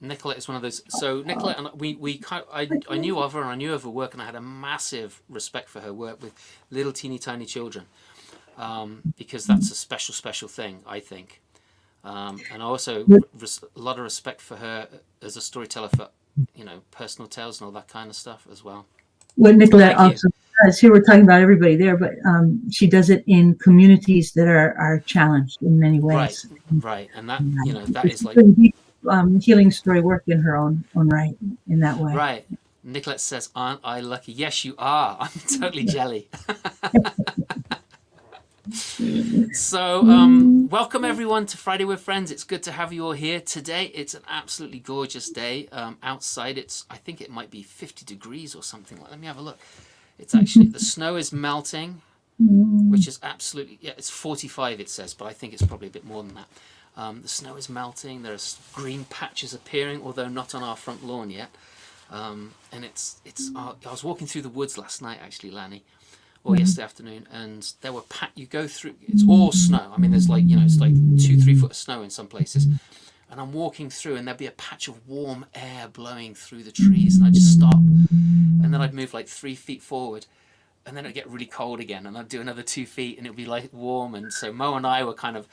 Nicolette is one of those. So Nicolette and I knew of her and I knew of her work, and I had a massive respect for her work with little teeny tiny children, because that's a special thing, I think. And I also a lot of respect for her as a storyteller for, personal tales and all that kind of stuff as well. What Nicolette Thank you. also does, here we're talking about everybody there, but she does it in communities that are challenged in many Right, ways. right, and that It's is like really deep, healing story work in her own right in that way. right. Nicolette says, "Aren't I lucky?" Yes, you are. I'm totally jelly. So, welcome everyone to Friday with Friends. It's good to have you all here today. It's an absolutely gorgeous day outside. I think it might be 50 degrees or something. Let me have a look. It's actually, the snow is melting, which is absolutely, yeah, it's 45 it says, but I think it's probably a bit more than that. The snow is melting. There's green patches appearing, although not on our front lawn yet. And I was walking through the woods last night, actually, Lani, or yesterday afternoon, and there were you go through, it's all snow. I mean, there's like, it's like 2-3 foot of snow in some places, and I'm walking through and there'd be a patch of warm air blowing through the trees, and I'd just stop, and then I'd move like 3 feet forward, and then it'd get really cold again, and I'd do another 2 feet and it'd be like warm. And so Mo and I were kind of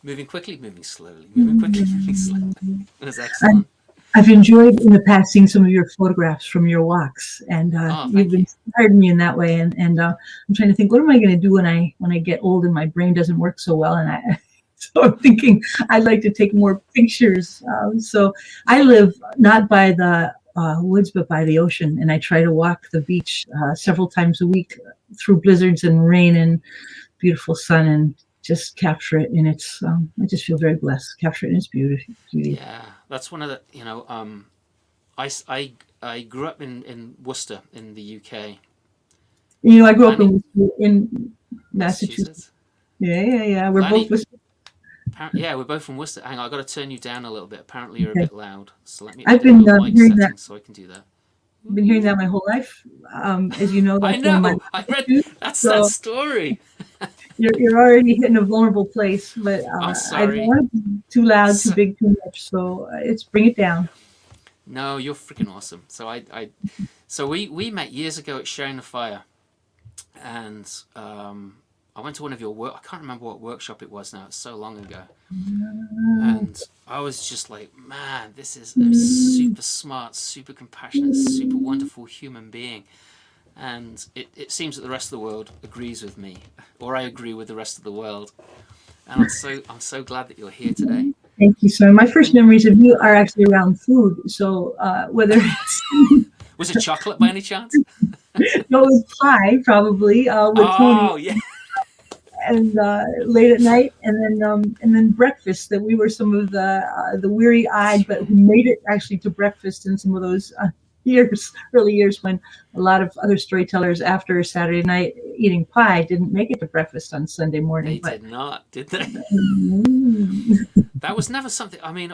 moving quickly, moving slowly, moving quickly, moving slowly. It was excellent. I've enjoyed in the past seeing some of your photographs from your walks, and you've inspired me in that way. And I'm trying to think, what am I going to do when I get old and my brain doesn't work so well? And so I'm thinking I'd like to take more pictures. So I live not by the woods, but by the ocean, and I try to walk the beach several times a week through blizzards and rain and beautiful sun, and just capture it in its. I just feel very blessed. Capture it in its beauty. Yeah, that's one of the. I grew up in Worcester in the UK. I grew up in Massachusetts. Yeah. We're both Worcester. Yeah, we're both from Worcester. Hang on, I've got to turn you down a little bit. Apparently, you're a bit loud. So let me. I've been hearing that. So I can do that. I've been hearing that my whole life. As you know, I know. I read that story. You're already hitting a vulnerable place, but I'm I sorry. don't want to be too loud, too big, too much. So it's bring it down. No, you're freaking awesome. So we met years ago at Sharing the Fire, and I went to one of your work. I can't remember what workshop it was now. It's so long ago, and I was just like, man, this is a super smart, super compassionate, super wonderful human being. And it seems that the rest of the world agrees with me, or I agree with the rest of the world. And I'm so glad that you're here today. Thank you, sir. My first memories of you are actually around food. So whether it's was it chocolate by any chance? No, it was pie probably with Tony. Yeah. And late at night, and then breakfast. That we were some of the weary-eyed, but who made it actually to breakfast in some of those early years when a lot of other storytellers after Saturday night eating pie didn't make it to breakfast on Sunday morning. They did not, did they? That was never something. I mean,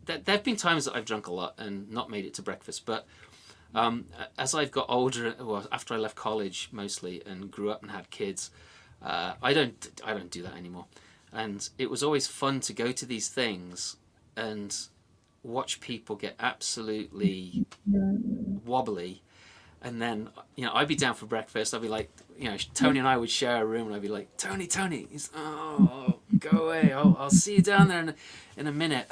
there've been times that I've drunk a lot and not made it to breakfast, but as I've got older, well, after I left college mostly and grew up and had kids, I don't do that anymore. And it was always fun to go to these things and watch people get absolutely wobbly, and then I'd be down for breakfast. I'd be like, Tony and I would share a room, and I'd be like, Tony, he's go away. I'll see you down there in a minute.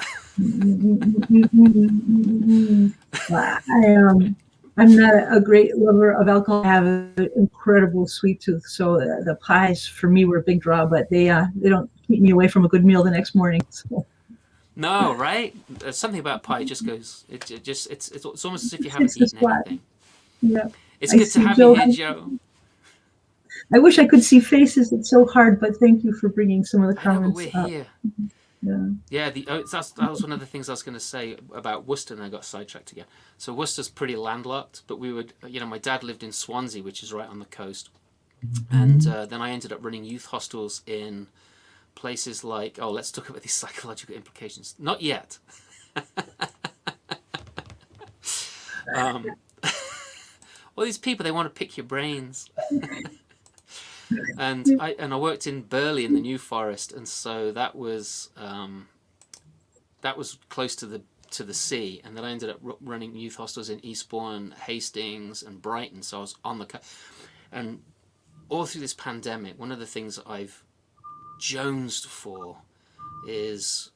I'm not a great lover of alcohol. I have an incredible sweet tooth, so the pies for me were a big draw, but they don't keep me away from a good meal the next morning. So. No, right? There's something about pie. It just goes. It's almost as if you haven't eaten anything. Yeah. It's good to have you here, Joe. I wish I could see faces. It's so hard, but thank you for bringing some of the comments. I know, but we're here. Yeah. That was one of the things I was going to say about Worcester, and I got sidetracked again. So Worcester's pretty landlocked, but we would, my dad lived in Swansea, which is right on the coast, and then I ended up running youth hostels in places like, let's talk about these psychological implications. Not yet. All these people, they want to pick your brains. And I worked in Burley in the New Forest, and so that was that was close to the sea, and then I ended up running youth hostels in Eastbourne, Hastings, and Brighton. So I was on the and all through this pandemic, one of the things that I've jonesed for is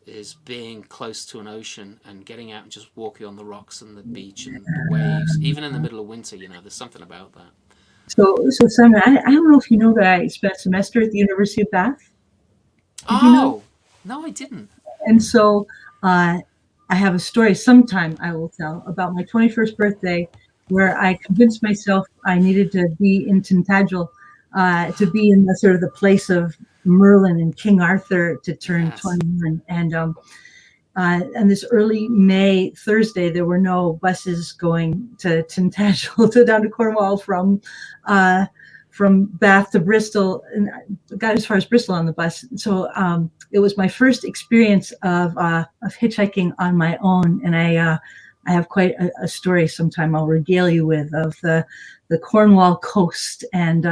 being close to an ocean and getting out and just walking on the rocks and the beach and the waves, even in the middle of winter. There's something about that. So Simon, I don't know if you know that I spent a semester at the University of Bath. Did you know? No, I didn't. And so I have a story sometime I will tell about my 21st birthday, where I convinced myself I needed to be in Tintagel, to be in the sort of the place of Merlin and King Arthur to turn 21. And this early May Thursday, there were no buses going to Tintagel to down to Cornwall from Bath to Bristol, and I got as far as Bristol on the bus. So it was my first experience of hitchhiking on my own, and I have quite a story sometime I'll regale you with of the Cornwall coast and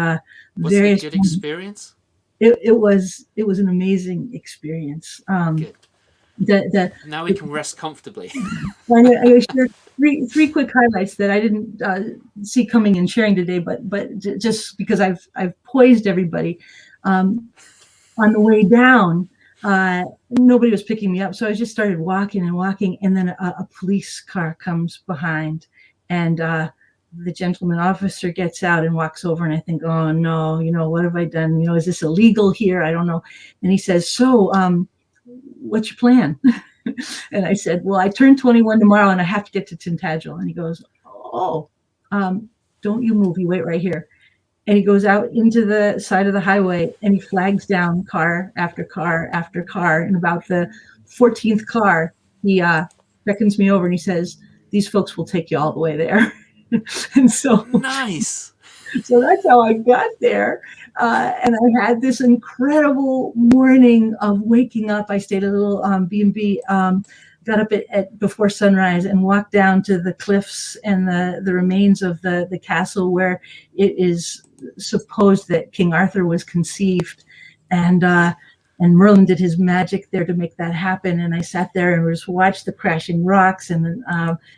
was it a good experience? It was an amazing experience. Good. Now we can rest comfortably. I'm going to share three quick highlights that I didn't see coming and sharing today, but just because I've poised everybody. On the way down, nobody was picking me up, so I just started walking, and then a police car comes behind, and the gentleman officer gets out and walks over, and I think, oh no, what have I done? Is this illegal here? I don't know. And he says, so what's your plan? And I said, well, I turn 21 tomorrow and I have to get to Tintagel. And he goes, oh, don't you move. You wait right here. And he goes out into the side of the highway and he flags down car after car after car. And about the 14th car, he beckons me over and he says, these folks will take you all the way there. And so nice. So that's how I got there. And I had this incredible morning of waking up. I stayed at a little B&B, got up at before sunrise and walked down to the cliffs and the remains of the castle where it is supposed that King Arthur was conceived. And Merlin did his magic there to make that happen. And I sat there and just watched the crashing rocks, and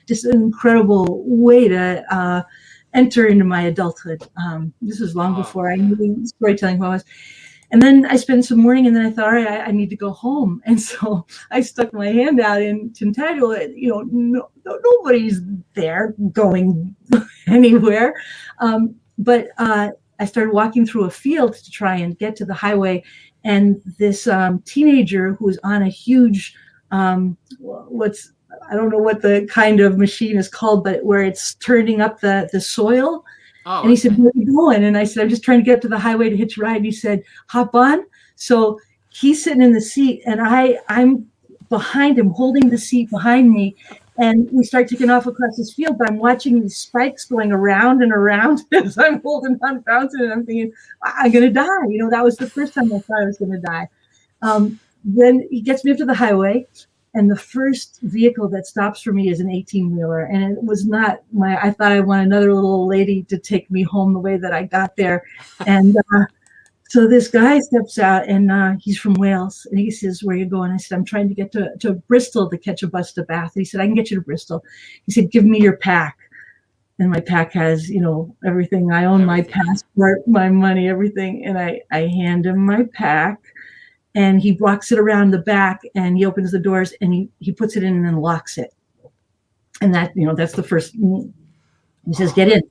just an incredible way to enter into my adulthood. This was long before I knew storytelling was. And then I spent some morning, and then I thought, all right, I need to go home. And so I stuck my hand out in Tintagel. Nobody's there going anywhere. But I started walking through a field to try and get to the highway. And this teenager who was on a huge, I don't know what the kind of machine is called, but where it's turning up the soil. And he said, where are you going? And I said, I'm just trying to get to the highway to hitch a ride. And he said, hop on. So he's sitting in the seat and I'm behind him, holding the seat behind me. And we start taking off across this field, but I'm watching these spikes going around and around as I'm holding on, bouncing, and I'm thinking, I'm going to die. That was the first time I thought I was going to die. Then he gets me up to the highway, and the first vehicle that stops for me is an 18-wheeler. And it was not I thought I want another little old lady to take me home the way that I got there. And so this guy steps out, and he's from Wales. And he says, where are you going? I said, I'm trying to get to Bristol to catch a bus to Bath. And he said, I can get you to Bristol. He said, give me your pack. And my pack has, everything. I own my passport, my money, everything. And I hand him my pack. And he walks it around the back, and he opens the doors, and he puts it in and then locks it. And that, that's the first. He says, get in.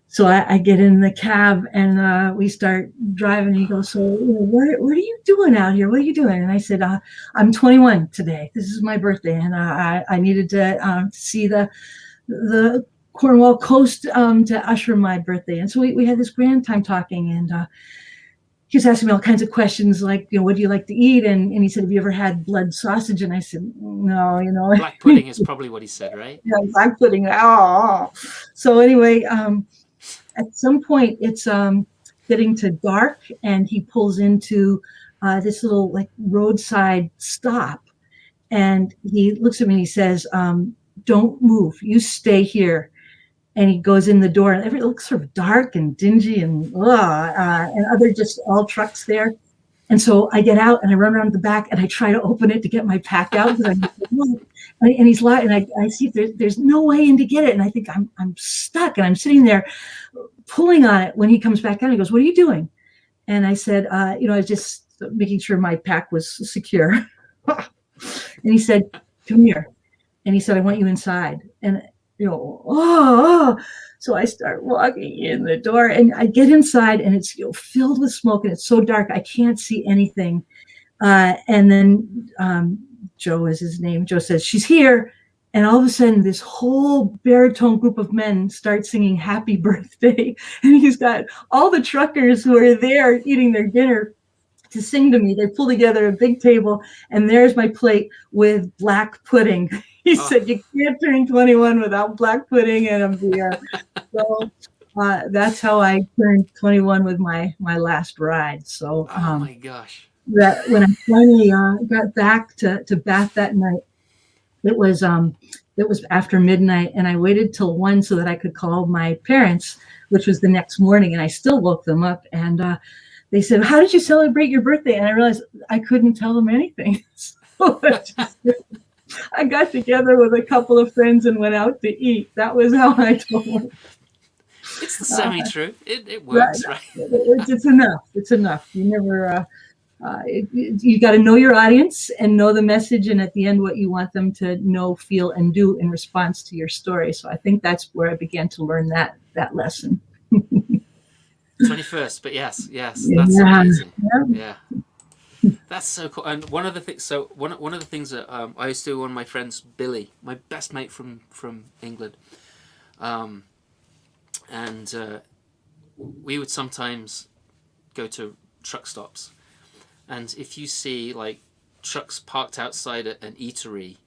So I get in the cab, and we start driving. He goes, so what are you doing out here? What are you doing? And I said, I'm 21 today. This is my birthday, and I needed to see the Cornwall coast to usher my birthday. And so we had this grand time talking, and he was asking me all kinds of questions like, what do you like to eat? And he said, have you ever had blood sausage? And I said, no, Black pudding is probably what he said, right? Yeah, black pudding. Oh. So anyway, at some point it's getting to dark, and he pulls into this little roadside stop, and he looks at me and he says, don't move, you stay here. And he goes in the door, and it looks sort of dark and dingy, and other just all trucks there. And so I get out and I run around the back and I try to open it to get my pack out because and he's lying, and I see there's no way in to get it, and I think I'm stuck, and I'm sitting there pulling on it when he comes back out. He goes, "What are you doing?" And I said, I was just making sure my pack was secure. And he said, "Come here." And he said, "I want you inside." And oh. So I start walking in the door, and I get inside, and it's filled with smoke, and it's so dark I can't see anything. And then Joe is his name. Joe says, "She's here." And all of a sudden, this whole baritone group of men start singing "Happy Birthday." And he's got all the truckers who are there eating their dinner to sing to me. They pull together a big table, and there's my plate with black pudding. He said, "You can't turn 21 without black pudding and a beer." So that's how I turned 21 with my last ride. So oh my gosh. That when I finally got back to Bath that night, it was after midnight, and I waited till 1 so that I could call my parents, which was the next morning, and I still woke them up, and they said, "How did you celebrate your birthday?" And I realized I couldn't tell them anything. So I got together with a couple of friends and went out to eat. That was how I told them. It's the semi-truth. It works, right? It's enough. It's enough. You never... you got to know your audience and know the message, and at the end what you want them to know, feel, and do in response to your story. So I think that's where I began to learn that lesson. 21st, but yes, that's amazing. Yeah. That's so cool. And one of the things, one of the things that I used to do, one of my friends, Billy, my best mate from England, and we would sometimes go to truck stops. And if you see like trucks parked outside an eatery,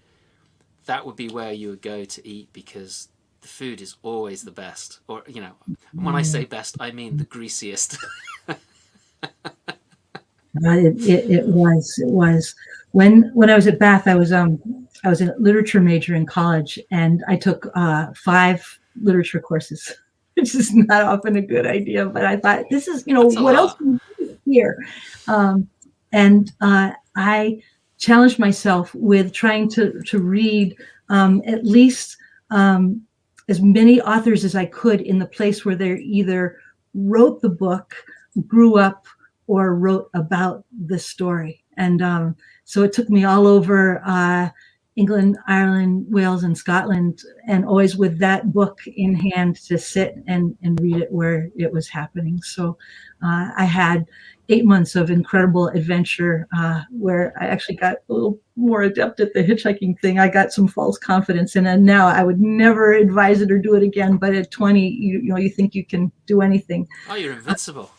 that would be where you would go to eat, because the food is always the best. Or, when I say best, I mean the greasiest. It was. When I was at Bath, I was a literature major in college, and I took 5 literature courses, which is not often a good idea. But I thought, this is, what else can we do here? And I challenged myself with trying to read at least as many authors as I could in the place where they either wrote the book, grew up, or wrote about the story. And so it took me all over England, Ireland, Wales, and Scotland, and always with that book in hand to sit and read it where it was happening. So I had 8 months of incredible adventure where I actually got a little more adept at the hitchhiking thing. I got some false confidence, and now I would never advise it or do it again. But at 20, you think you can do anything. Oh, you're invincible.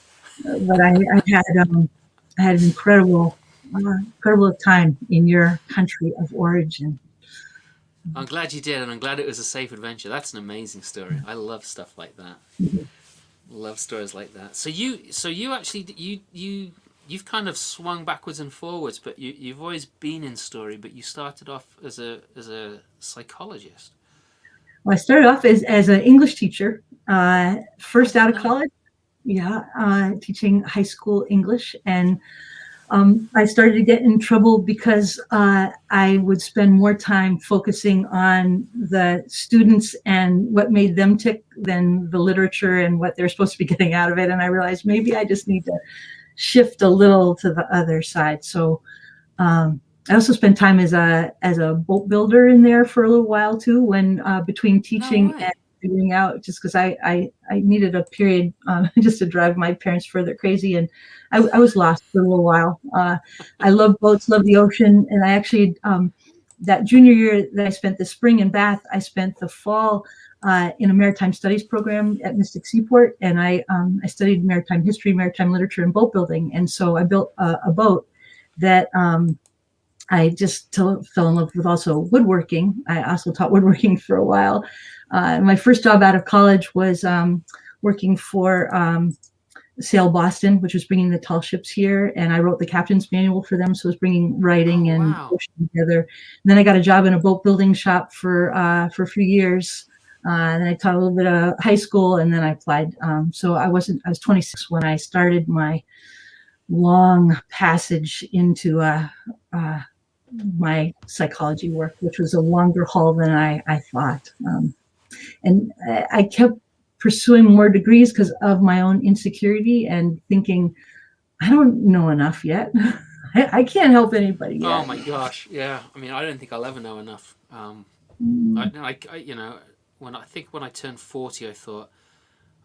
But I had an incredible time in your country of origin. I'm glad you did, and I'm glad it was a safe adventure. That's an amazing story. I love stuff like that. Love stories like that. So you actually you've kind of swung backwards and forwards, but you've always been in story. But you started off as a psychologist. Well, I started off as an English teacher, first out of college. Teaching high school English, and I started to get in trouble because I would spend more time focusing on the students and what made them tick than the literature and what they're supposed to be getting out of it. And I realized maybe I just need to shift a little to the other side. So I also spent time as a boat builder in there for a little while too, when between teaching and figuring out, just because I needed a period just to drive my parents further crazy, and I was lost for a little while. I love boats, love the ocean, and I actually that junior year that I spent the spring in Bath, I spent the fall in a maritime studies program at Mystic Seaport, and I studied maritime history, maritime literature, and boat building. And so I built a boat that I just fell in love with. Also woodworking. I also taught woodworking for a while. My first job out of college was working for Sail Boston, which was bringing the tall ships here, and I wrote the captain's manual for them. So it was bringing writing and pushing together. And then I got a job in a boat building shop for a few years. And then I taught a little bit of high school, and then I applied. So I was 26 when I started my long passage into my psychology work, which was a longer haul than I thought. And I kept pursuing more degrees because of my own insecurity and thinking, I don't know enough yet. I can't help anybody yet. Oh my gosh, yeah. I mean, I don't think I'll ever know enough. You know, when I turned 40, I thought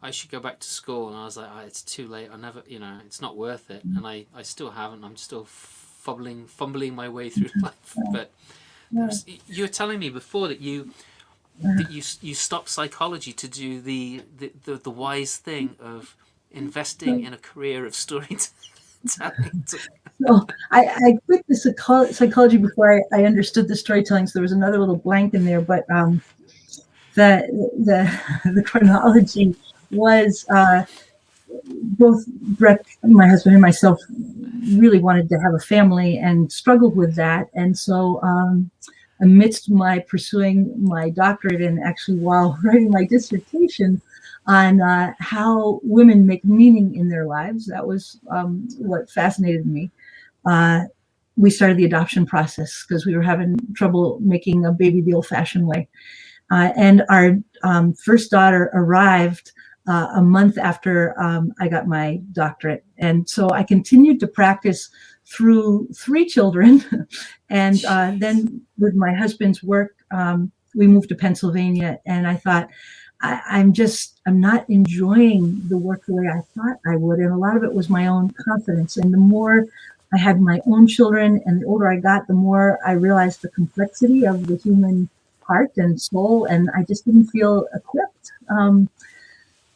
I should go back to school, and I was like, oh, it's too late. I never, you know, it's not worth it, and I still haven't. I'm still fumbling my way through life. But you were telling me before that you stopped psychology to do the wise thing of investing in a career of storytelling. So I quit the psychology before I understood the storytelling. So there was another little blank in there, but the chronology was both Brett, my husband, and myself really wanted to have a family and struggled with that. And so amidst my pursuing my doctorate, and actually while writing my dissertation on how women make meaning in their lives, that was what fascinated me. We started the adoption process because we were having trouble making a baby the old-fashioned way. And our first daughter arrived a month after I got my doctorate. And so I continued to practice through 3 children. And then with my husband's work, we moved to Pennsylvania. And I thought, I'm not enjoying the work the way I thought I would. And a lot of it was my own confidence. And the more I had my own children and the older I got, the more I realized the complexity of the human heart and soul. And I just didn't feel equipped.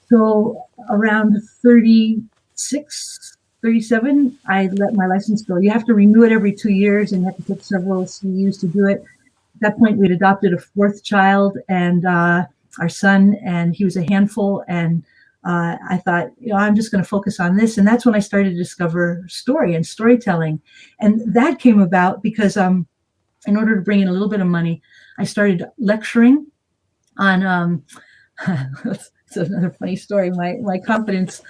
So around 36, 37, I let my license go. You have to renew it every 2 years, and you have to take several CEUs to do it. At that point, we'd adopted a 4th child, and our son, and he was a handful. And I thought, I'm just going to focus on this. And that's when I started to discover story and storytelling. And that came about because in order to bring in a little bit of money, I started lecturing on, it's another funny story, my confidence.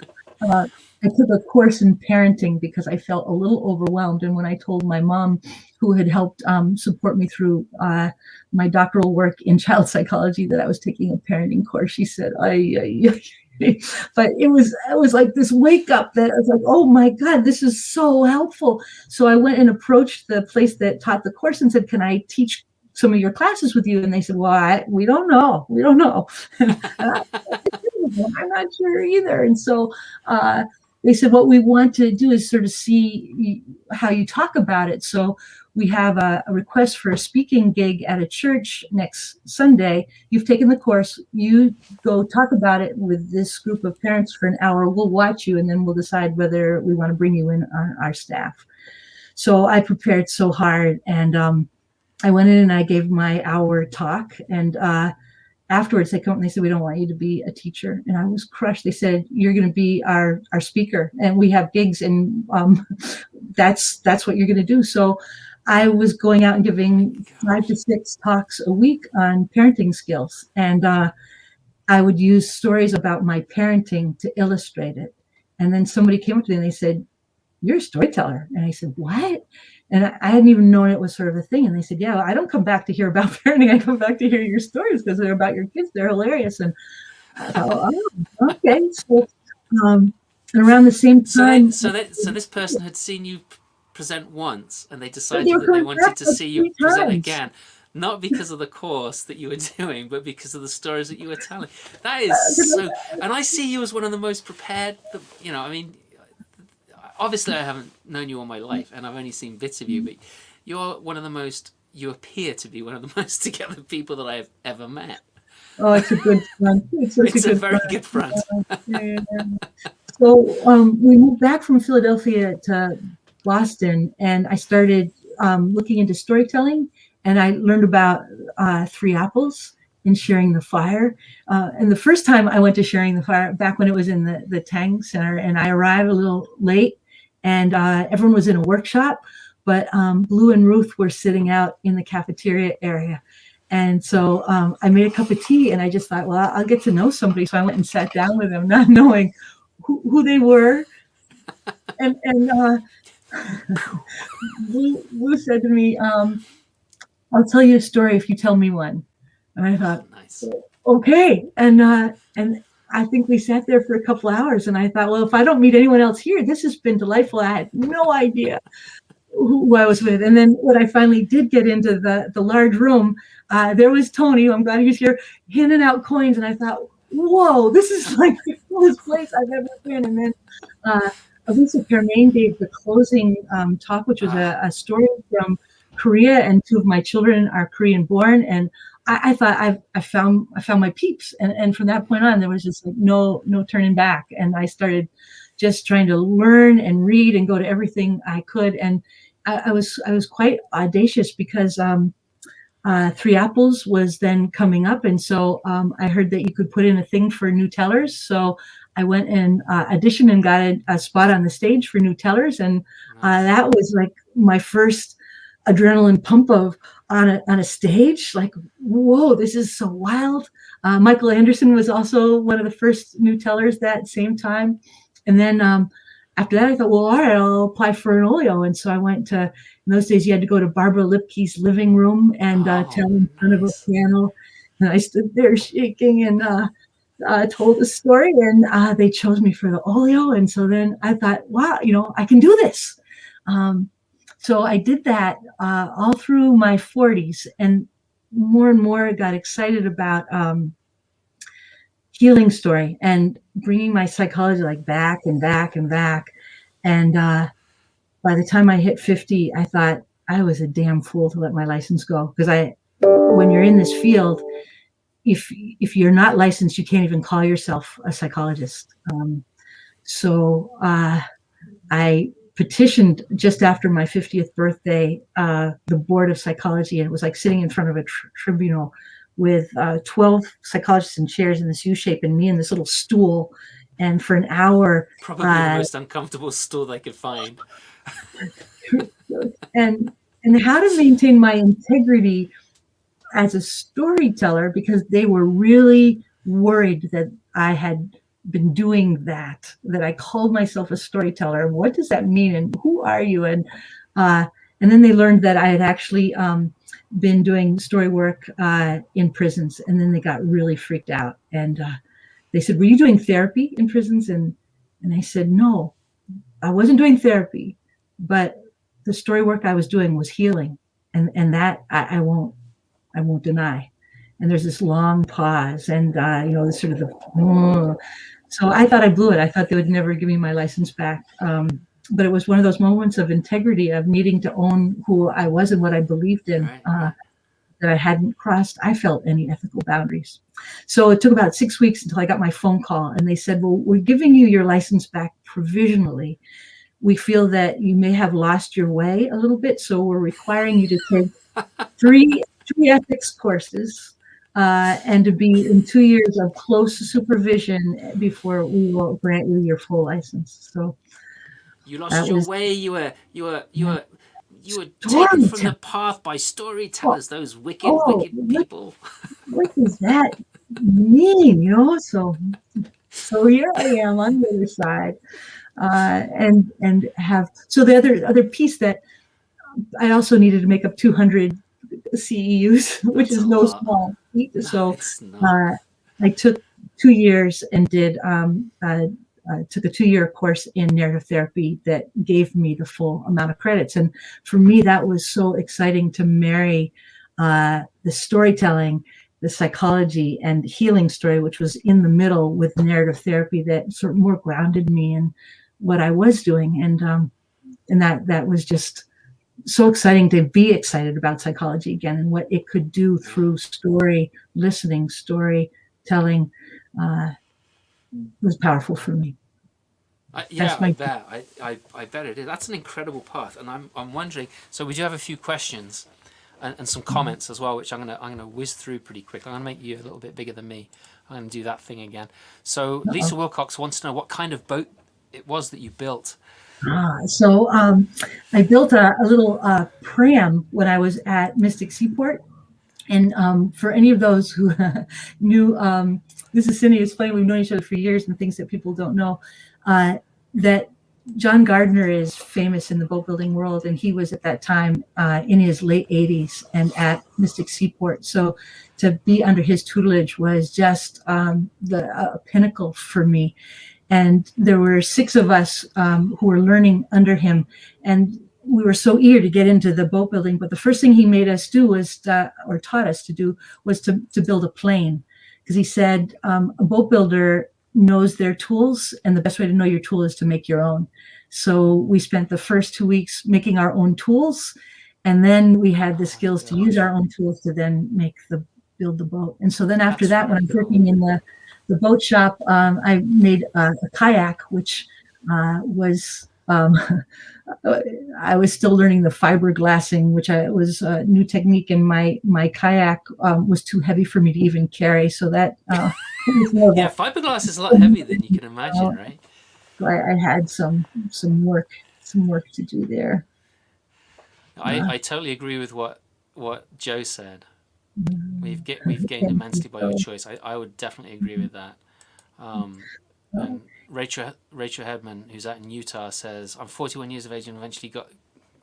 I took a course in parenting because I felt a little overwhelmed. And when I told my mom, who had helped support me through my doctoral work in child psychology, that I was taking a parenting course, she said, ay. But it was like this wake up that I was like, oh my God, this is so helpful. So I went and approached the place that taught the course and said, can I teach some of your classes with you? And they said, well, we don't know. I'm not sure either. And so they said, what we want to do is sort of see how you talk about it. So we have a request for a speaking gig at a church next Sunday. You've taken the course. You go talk about it with this group of parents for an hour. We'll watch you, and then we'll decide whether we want to bring you in on our staff. So I prepared so hard, and I went in and I gave my hour talk. And afterwards, they come and they said, we don't want you to be a teacher. And I was crushed. They said, you're going to be our speaker, and we have gigs, and that's what you're going to do. So I was going out and giving 5 to 6 talks a week on parenting skills. And I would use stories about my parenting to illustrate it. And then somebody came up to me and they said, you're a storyteller. And I said, what? And I hadn't even known it was sort of a thing. And they said, yeah, I don't come back to hear about parenting. I come back to hear your stories because they're about your kids. They're hilarious. And I thought, oh, okay. So, and around the same time. So this person had seen you present once, and they decided that they wanted to see you present again. Not because of the course that you were doing, but because of the stories that you were telling. That is so. And I see you as one of the most prepared. I mean, obviously I haven't known you all my life, and I've only seen bits of you, but you're one of the most. You appear to be one of the most together people that I've ever met. Oh, it's a good front. It's a very good front. Yeah. So we moved back from Philadelphia to Boston, and I started looking into storytelling, and I learned about 3 apples in Sharing the Fire. And the first time I went to Sharing the Fire, back when it was in the Tang Center, and I arrived a little late, and everyone was in a workshop, but Blue and Ruth were sitting out in the cafeteria area. And so I made a cup of tea, and I just thought, well, I'll get to know somebody. So I went and sat down with them, not knowing who they were, And Lou said to me, "I'll tell you a story if you tell me one." And I Oh, thought, nice. okay. And I think we sat there for a couple hours, and I thought, well, if I don't meet anyone else here, this has been delightful. I had no idea who I was with. And then when I finally did get into the large room, there was Tony. I'm glad he was here, handing out coins. And I thought, whoa, this is like the coolest place I've ever been. And then Elisa Permain gave the closing talk, which was a story from Korea, and two of my children are Korean born. And I thought I found my peeps. And from that point on, there was just like no turning back. And I started just trying to learn and read and go to everything I could. And I was quite audacious because Three Apples was then coming up, and so I heard that you could put in a thing for new tellers. So I went and auditioned and got a spot on the stage for new tellers, and that was like my first adrenaline pump of on a stage. Like, whoa, this is so wild. Michael Anderson was also one of the first new tellers that same time, and then after that, I thought, well, all right, I'll apply for an Olio. And so I went to, in those days, you had to go to Barbara Lipke's living room and tell in front of a piano. And I stood there shaking and told the story, and they chose me for the Olio. And so then I thought, wow, I can do this. So I did that all through my 40s, and more got excited about healing story and bringing my psychology like back and back and back. And by the time I hit 50, I thought I was a damn fool to let my license go, because when you're in this field, if you're not licensed, you can't even call yourself a psychologist. So I petitioned just after my 50th birthday, the board of psychology, and it was like sitting in front of a tribunal with 12 psychologists in chairs in this U-shape and me in this little stool. And for an hour, probably the most uncomfortable stool they could find. and how to maintain my integrity as a storyteller, because they were really worried that I had been doing that I called myself a storyteller. What does that mean? And who are you? And then they learned that I had actually been doing story work in prisons. And then they got really freaked out. And they said, were you doing therapy in prisons? And I said, no, I wasn't doing therapy, but the story work I was doing was healing. And that I won't deny. And there's this long pause, and this sort of so I thought I blew it. I thought they would never give me my license back. But it was one of those moments of integrity, of needing to own who I was and what I believed in, that I hadn't crossed, I felt, any ethical boundaries. So it took about 6 weeks until I got my phone call, and they said, well, we're giving you your license back provisionally. We feel that you may have lost your way a little bit, so we're requiring you to take three ethics courses and to be in 2 years of close supervision before we will grant you your full license. So you lost your way. You were taken from the path by storytellers. Those wicked people. What does that mean? So here I am on the other side, and have so the other piece that I also needed to make up 200 CEUs, which is no small feat. So I took 2 years and did took a 2-year course in narrative therapy that gave me the full amount of credits. And for me, that was so exciting to marry the storytelling, the psychology, and healing story, which was in the middle, with narrative therapy that sort of more grounded me in what I was doing. And that was just so exciting to be excited about psychology again and what it could do through story listening, storytelling. Was powerful for me. I bet. I bet it is. That's an incredible path, and I'm wondering. So we do have a few questions and some comments as well, which I'm gonna whiz through pretty quick. I'm gonna make you a little bit bigger than me. I'm gonna do that thing again. So Lisa Wilcox wants to know what kind of boat it was that you built. So I built a little pram when I was at Mystic Seaport. And for any of those who knew, this is Cindy. It's funny, we've known each other for years, and things that people don't know, that John Gardner is famous in the boat building world, and he was at that time in his late 80s and at Mystic Seaport. So to be under his tutelage was just the pinnacle for me. And there were 6 of us who were learning under him, and we were so eager to get into the boat building. But the first thing he made us do was, or taught us to do, was to build a plane, because he said a boat builder knows their tools, and the best way to know your tool is to make your own. So we spent the first 2 weeks making our own tools, and then we had the skills to use our own tools to then build the boat. And so then after that, when I'm working in the boat shop, I made a kayak, which was I was still learning the fiberglassing, which was a new technique, and my kayak was too heavy for me to even carry. So that yeah, fiberglass is a lot heavier than you can imagine, right? So I had some work to do there. I totally agree with what Joe said. We've gained immensely by your choice. I would definitely agree with that. And Rachel Hedman, who's out in Utah, says, "I'm 41 years of age and eventually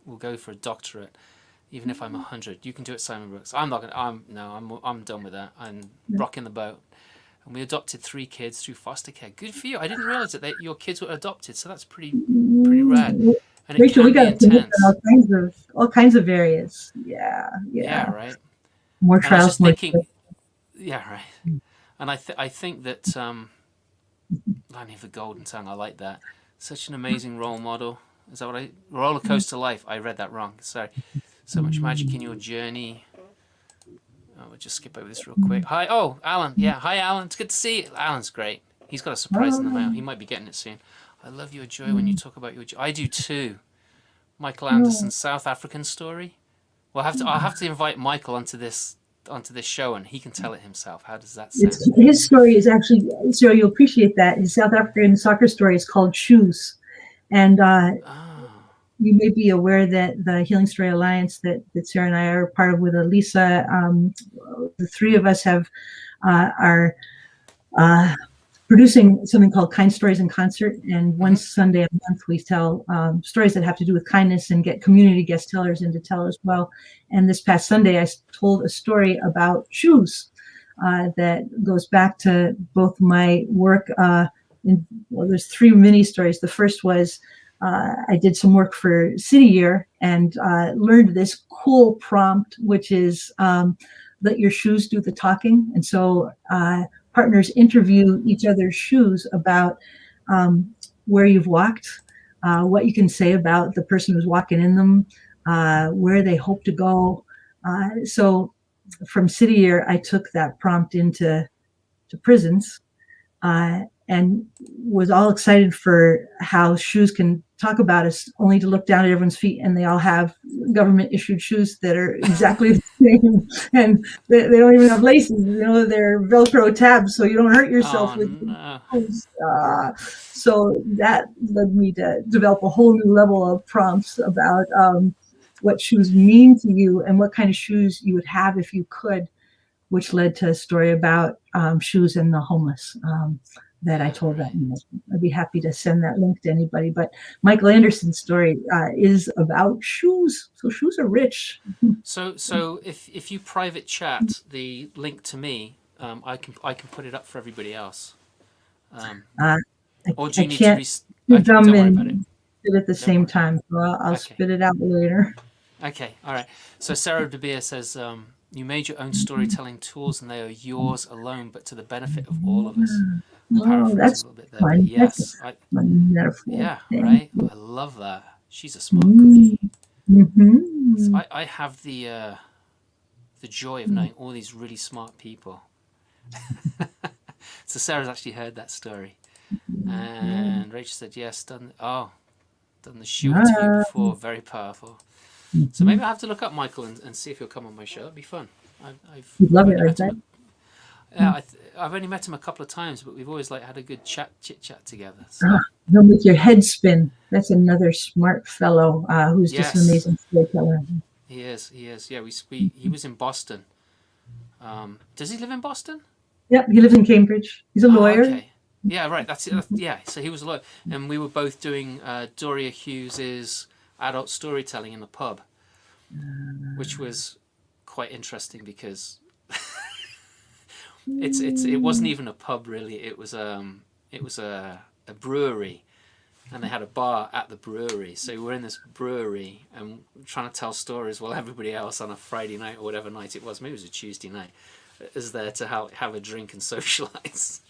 will go for a doctorate, even if I'm 100. You can do it, Simon Brooks." I'm not gonna. I'm done with that. I'm rocking the boat. And we adopted 3 kids through foster care. Good for you. I didn't realize that your kids were adopted, so that's pretty rad. And Rachel, we got intense. All kinds of areas. Yeah, right. More trials, more thinking. Yeah, right. And I think that Lani of the Golden Tongue, I like that. Such an amazing role model. Is that what roller coaster life? I read that wrong. Sorry. So much magic in your journey. We'll just skip over this real quick. Hi, Alan. Yeah, hi, Alan. It's good to see you. Alan's great. He's got a surprise in the mail. He might be getting it soon. I love your joy when you talk about your joy. I do too. Michael Anderson's South African story. Well, I'll have to invite Michael onto this show, and he can tell it himself. How does that sound? His story is actually, Sarah, you'll appreciate that. His South African soccer story is called Shoes. And you may be aware that the Healing Story Alliance that Sarah and I are part of with Elisa, the 3 of us are producing something called Kind Stories in Concert. And one Sunday a month, we tell stories that have to do with kindness and get community guest tellers in to tell as well. And this past Sunday, I told a story about shoes that goes back to both my work. There's 3 mini stories. The first was I did some work for City Year and learned this cool prompt, which is let your shoes do the talking. And so partners interview each other's shoes about where you've walked, what you can say about the person who's walking in them, where they hope to go. So from City Year, I took that prompt into prisons and was all excited for how shoes can talk about us, only to look down at everyone's feet and they all have government issued shoes that are exactly the same, and they don't even have laces. They're Velcro tabs, so you don't hurt yourself with shoes. So that led me to develop a whole new level of prompts about what shoes mean to you and what kind of shoes you would have if you could, which led to a story about shoes and the homeless that I told that. I'd be happy to send that link to anybody. But Michael Anderson's story is about shoes. So shoes are rich. So if you private chat the link to me, I can put it up for everybody else. Or do you need to don't worry about it. It at the same time. So I'll spit it out later. Okay, all right. So Sarah De Beer says, you made your own storytelling tools and they are yours alone, but to the benefit of all of us. That's a little bit there, fun. Yes. Metaphor. Yeah, right. I love that. She's a smart cookie. Mm-hmm. So I have the joy of knowing all these really smart people. So Sarah's actually heard that story. And Rachel said, yes, done the shoe interview before. Very powerful. So maybe I have to look up Michael and see if he'll come on my show. That'd be fun. You'd love it, I bet. Yeah, I've only met him a couple of times, but we've always had a good chit chat together. So. He'll make your head spin. That's another smart fellow who's just an amazing storyteller. He is. Yeah, he was in Boston. Does he live in Boston? Yep, he lives in Cambridge. He's a lawyer. Okay. Yeah, right. That's it. Yeah. So he was a lawyer, and we were both doing Doria Hughes's adult storytelling in the pub, which was quite interesting because it wasn't even a pub really. It was a brewery, and they had a bar at the brewery. So we're in this brewery and trying to tell stories while everybody else on a Friday night or whatever night it was, maybe it was a Tuesday night, is there to have a drink and socialize.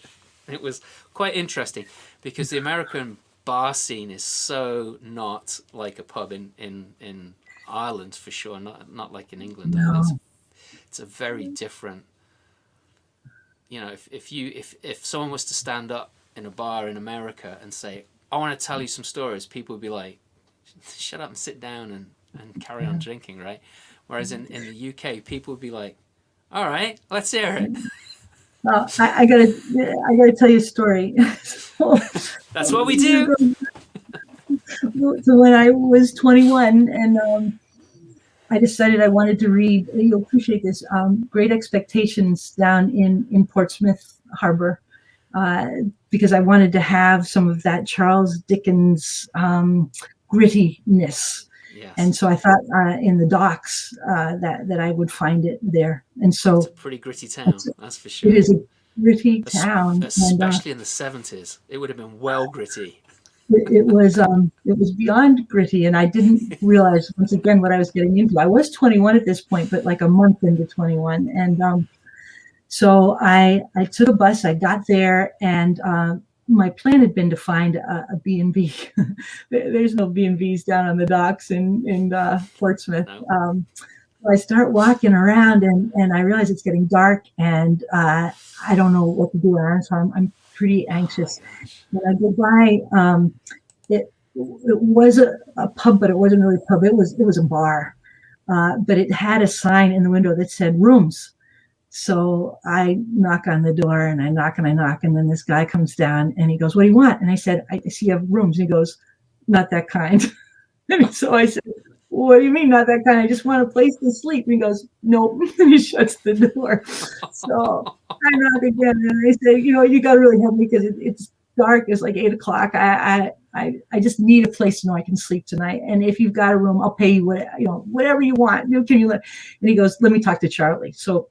It was quite interesting because the American bar scene is so not like a pub in Ireland for sure, not like in England. No. It's a very different. If someone was to stand up in a bar in America and say, "I want to tell you some stories," people would be like, "Shut up and sit down and carry on drinking," right? Whereas in the UK, people would be like, "All right, let's hear it." I gotta tell you a story. So, That's what we do. so when I was 21 and I decided I wanted to read, you'll appreciate this, Great Expectations down in Portsmouth Harbor, because I wanted to have some of that Charles Dickens grittiness. Yes. And so I thought in the docks that I would find it there. And so it's a pretty gritty town, that's for sure. It is a gritty town. Especially in the 70s. It would have been well gritty. It was beyond gritty, and I didn't realize once again what I was getting into. I was 21 at this point, but like a month into 21, and so I took a bus. I got there, and my plan had been to find a B&B. There's no B&Bs down on the docks in Portsmouth. No. I start walking around, and I realize it's getting dark, and I don't know what to do around, so I'm pretty anxious. When I go by, it was a pub, but it wasn't really a pub. It was a bar, but it had a sign in the window that said rooms. So I knock on the door, and I knock, and then this guy comes down, and he goes, "What do you want?" And I said, "I see you have rooms." And he goes, "Not that kind." And so I said, "What do you mean not that kind? I just want a place to sleep." And he goes, "Nope." And he shuts the door. So I knock again, and I say, "You got to really help me because it's dark. It's like 8:00. I just need a place to know I can sleep tonight. And if you've got a room, I'll pay you whatever you want. Can you let?" And he goes, "Let me talk to Charlie." So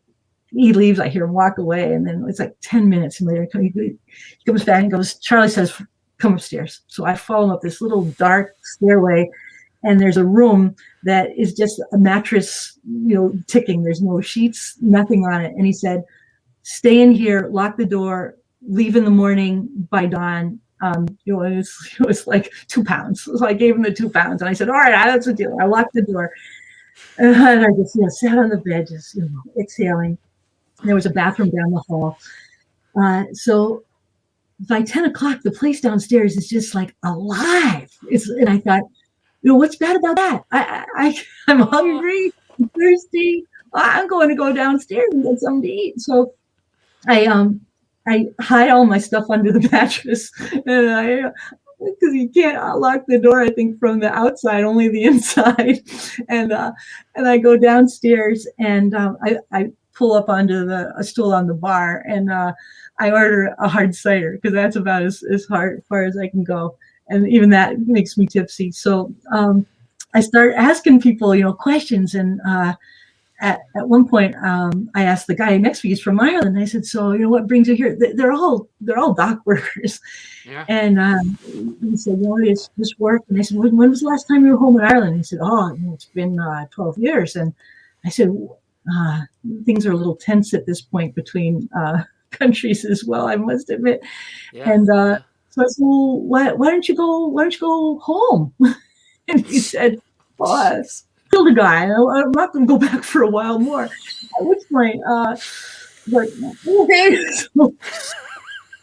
he leaves. I hear him walk away, and then it's like 10 minutes later, he comes back and goes, "Charlie says, come upstairs." So I follow up this little dark stairway, and there's a room that is just a mattress, ticking. There's no sheets, nothing on it. And he said, "Stay in here, lock the door, leave in the morning by dawn." It was like £2. So I gave him the £2, and I said, "All right, that's a deal." I locked the door, and I just sat on the bed, just exhaling. There was a bathroom down the hall. So by 10:00, the place downstairs is just like alive. And I thought, what's bad about that? I'm hungry, I'm thirsty. I'm going to go downstairs and get something to eat. So I hide all my stuff under the mattress, and because you can't lock the door, I think, from the outside, only the inside. And I go downstairs, and I pull up onto a stool on the bar, and I order a hard cider because that's about as far as I can go. And even that makes me tipsy. So I start asking people, questions. And at one point, I asked the guy next to me, he's from Ireland. I said, "So, what brings you here?" They're all dock workers. Yeah. And he said, "It's just work." And I said, "When was the last time you were home in Ireland?" He said, "Oh, it's been 12 years. And I said, "Things are a little tense at this point between countries as well, I must admit." Yeah. And so I said, "Well, why don't you go home?" And he said, "Well, I killed a guy. I'm not going to go back for a while more." At which point, like, okay, so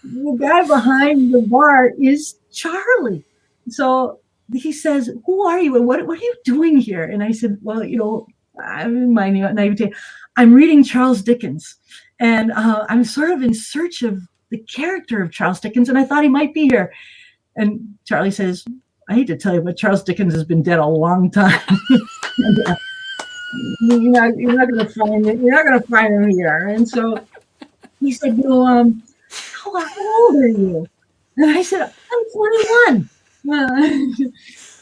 the guy behind the bar is Charlie. So he says, "Who are you, and what are you doing here?" And I said, "Well, I'm in my naivete. I'm reading Charles Dickens, and I'm sort of in search of the character of Charles Dickens, and I thought he might be here." And Charlie says, "I hate to tell you, but Charles Dickens has been dead a long time." And, you're not going to find it. You're not going to find him here. And so he said, "How how old are you? And I said, I'm 21.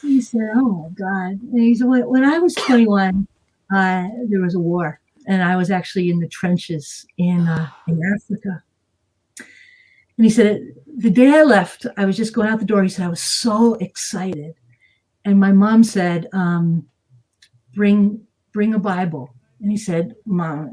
He said, oh my God. And he said, when I was 21, there was a war, and I was actually in the trenches in Africa. And he said, the day I left, I was just going out the door. He said, I was so excited. And my mom said, bring a Bible. And he said, Mom,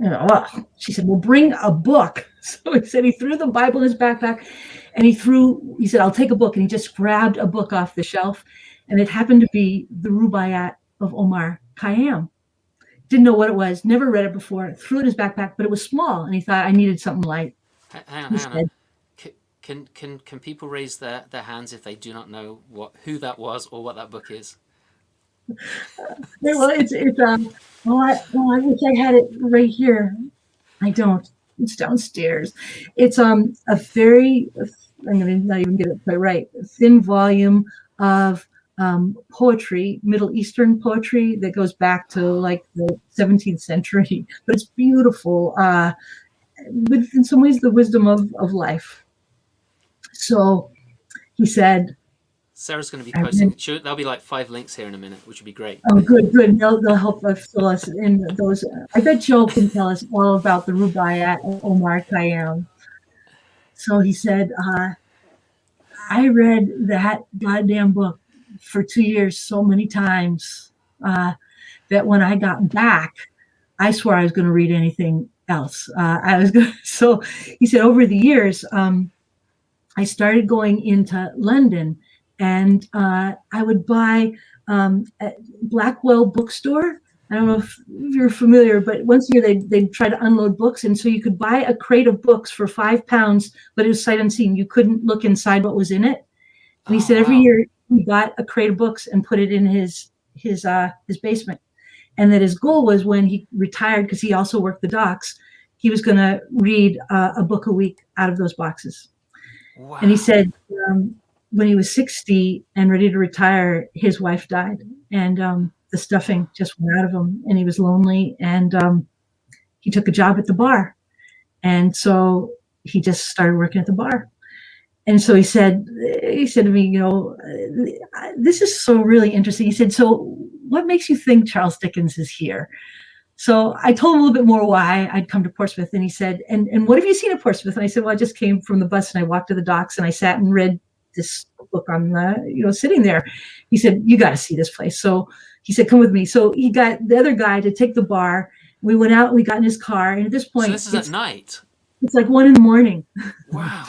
she said, well, bring a book. So he said he threw the Bible in his backpack, and he said, I'll take a book. And he just grabbed a book off the shelf. And it happened to be the Rubaiyat of Omar Khayyam. Didn't know what it was, never read it before, threw it in his backpack, but it was small. And he thought I needed something light. Hang on. Can people raise their hands if they do not know who that was or what that book is? Well, I wish I had it right here. I don't. It's downstairs. It's a very, I'm going to not even get it quite right, thin volume of poetry, Middle Eastern poetry that goes back to like the 17th century, but it's beautiful. With, in some ways, the wisdom of life. So he said, Sarah's going to be posting. There'll be like 5 links here in a minute, which would be great. Oh, good. They'll help us fill us in those. I bet Joe can tell us all about the Rubaiyat of Omar Khayyam. So he said, I read that goddamn book for 2 years so many times that when I got back, I swore I was going to read anything else. So he said, over the years, I started going into London, and I would buy at Blackwell bookstore. I don't know if you're familiar, but once a year they'd try to unload books. And so you could buy a crate of books for £5, but it was sight unseen. You couldn't look inside what was in it. And he said every year he bought a crate of books and put it in his basement. And that his goal was when he retired, because he also worked the docks, he was going to read a book a week out of those boxes. Wow. And he said when he was 60 and ready to retire, his wife died, and the stuffing just went out of him, and he was lonely, and he took a job at the bar. And so he just started working at the bar. And so he said to me, this is so really interesting. He said, so what makes you think Charles Dickens is here? So I told him a little bit more why I'd come to Portsmouth. And he said, and what have you seen at Portsmouth? And I said, well, I just came from the bus and I walked to the docks and I sat and read this book on sitting there. He said, you got to see this place. So he said, come with me. So he got the other guy to take the bar. We went out, we got in his car. And at this point, so this is at night. It's like 1 a.m. Wow.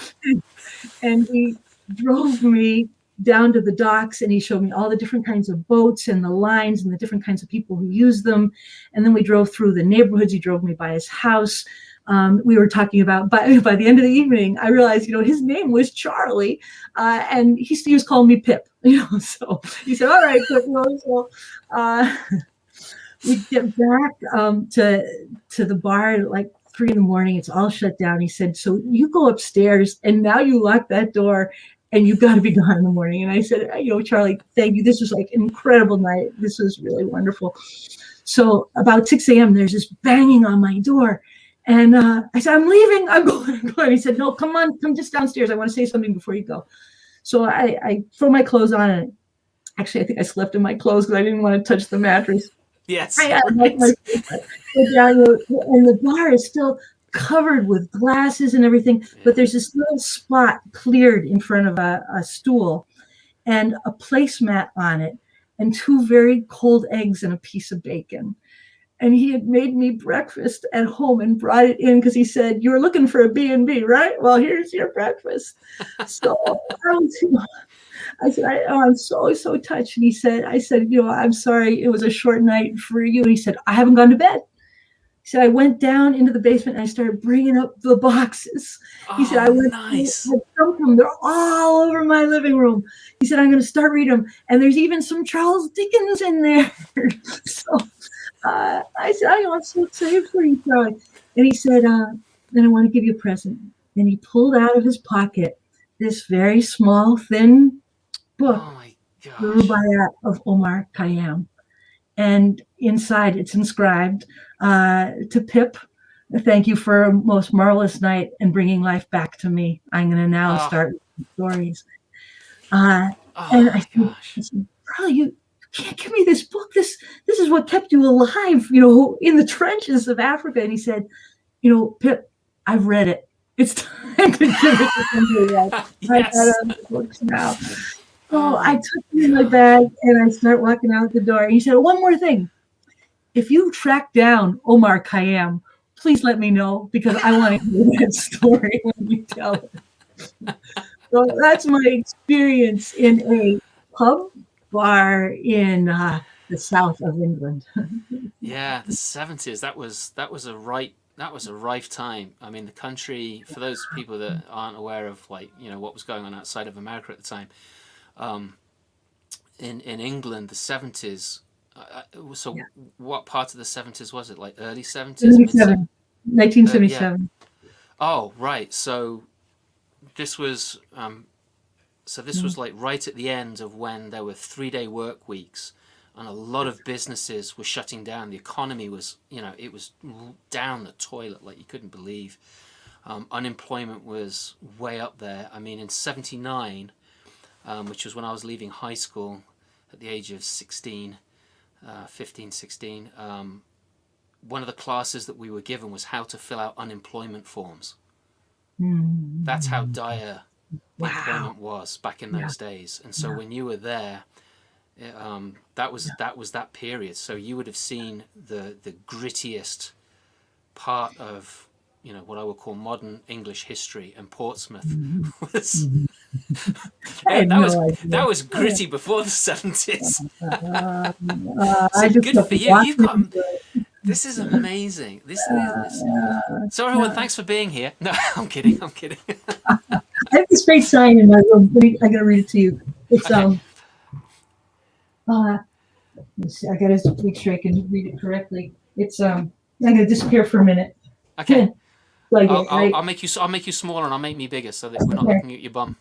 And he drove me down to the docks, and he showed me all the different kinds of boats and the lines and the different kinds of people who use them. And then we drove through the neighborhoods. He drove me by his house. We were talking about, by the end of the evening, I realized, his name was Charlie, and he was calling me Pip, so he said, all right, Pip. So we get back to the bar at like 3 a.m. It's all shut down. He said, so you go upstairs and now you lock that door and you got to be gone in the morning. And I said, Charlie, thank you. This was like an incredible night. This was really wonderful. So about 6 a.m., there's this banging on my door. And I said, I'm leaving. I'm going. He said, no, come on. Come just downstairs. I want to say something before you go. So I throw my clothes on. And actually, I think I slept in my clothes because I didn't want to touch the mattress. Yes. And the bar is still covered with glasses and everything, but there's this little spot cleared in front of a stool and a placemat on it and 2 very cold eggs and a piece of bacon. And he had made me breakfast at home and brought it in because he said, you were looking for a B&B, right? Well, here's your breakfast. So I said, I'm so touched. And I said, I'm sorry, it was a short night for you. And he said, I haven't gone to bed. He said, I went down into the basement and I started bringing up the boxes. He said, I dumped them. They're all over my living room. He said, I'm going to start reading them. And there's even some Charles Dickens in there. So I said, I'm so excited for you, Charlie. And he said, then I want to give you a present. And he pulled out of his pocket this very small, thin book, The Rubaiyat of Omar Khayyam. And inside it's inscribed to Pip, Thank you for a most marvelous night and bringing life back to me. I'm going to now Oh, start stories. Uh, oh and my gosh. I said, Carl, you can't give me this book. This is what kept you alive, you know, in the trenches of Africa. And he said, you know, Pip, I've read it. It's time to give it to somebody else. I got Yes. other books now. Oh So I my took it in my gosh. bag and I start walking out the door. And he said, one more thing. If you track down Omar Khayyam, please let me know because I want to hear that story when you tell it. So that's my experience in a pub bar in the south of England. Yeah, the 70s. That was a rife time. I mean, the country, for those people that aren't aware of, like, you know, what was going on outside of America at the time, in England, the 70s. So, Yeah. what part of the 70s was it? Like early 70s, mid 70s? 77, Yeah. 1977. Oh, right. So this was this was like right at the end of when there were 3-day work weeks, and a lot of businesses were shutting down. The economy was, you know, it was down the toilet like you couldn't believe. Unemployment was way up there. I mean, in '79, which was when I was leaving high school at the age of 16, 15, 16, one of the classes that we were given was how to fill out unemployment forms. That's how dire the Wow. employment was back in Yeah. those days. And so Yeah. when you were there, that was that period. So you would have seen the grittiest part of, you know, what I would call modern English history, and Portsmouth was I had no that idea. was gritty before the 70s. I So just good kept for you. You've walking got into it. this is amazing. This. So everyone, Yeah. thanks for being here. No, I'm kidding. I'm kidding. I have this great sign in my room. I gotta read it to you. It's Okay. uh let's see, I gotta make sure I can read it correctly. It's I'm gonna disappear for a minute. Okay. Plug it, right? I'll make you smaller and I'll make me bigger so that we're not Okay, looking at your bum.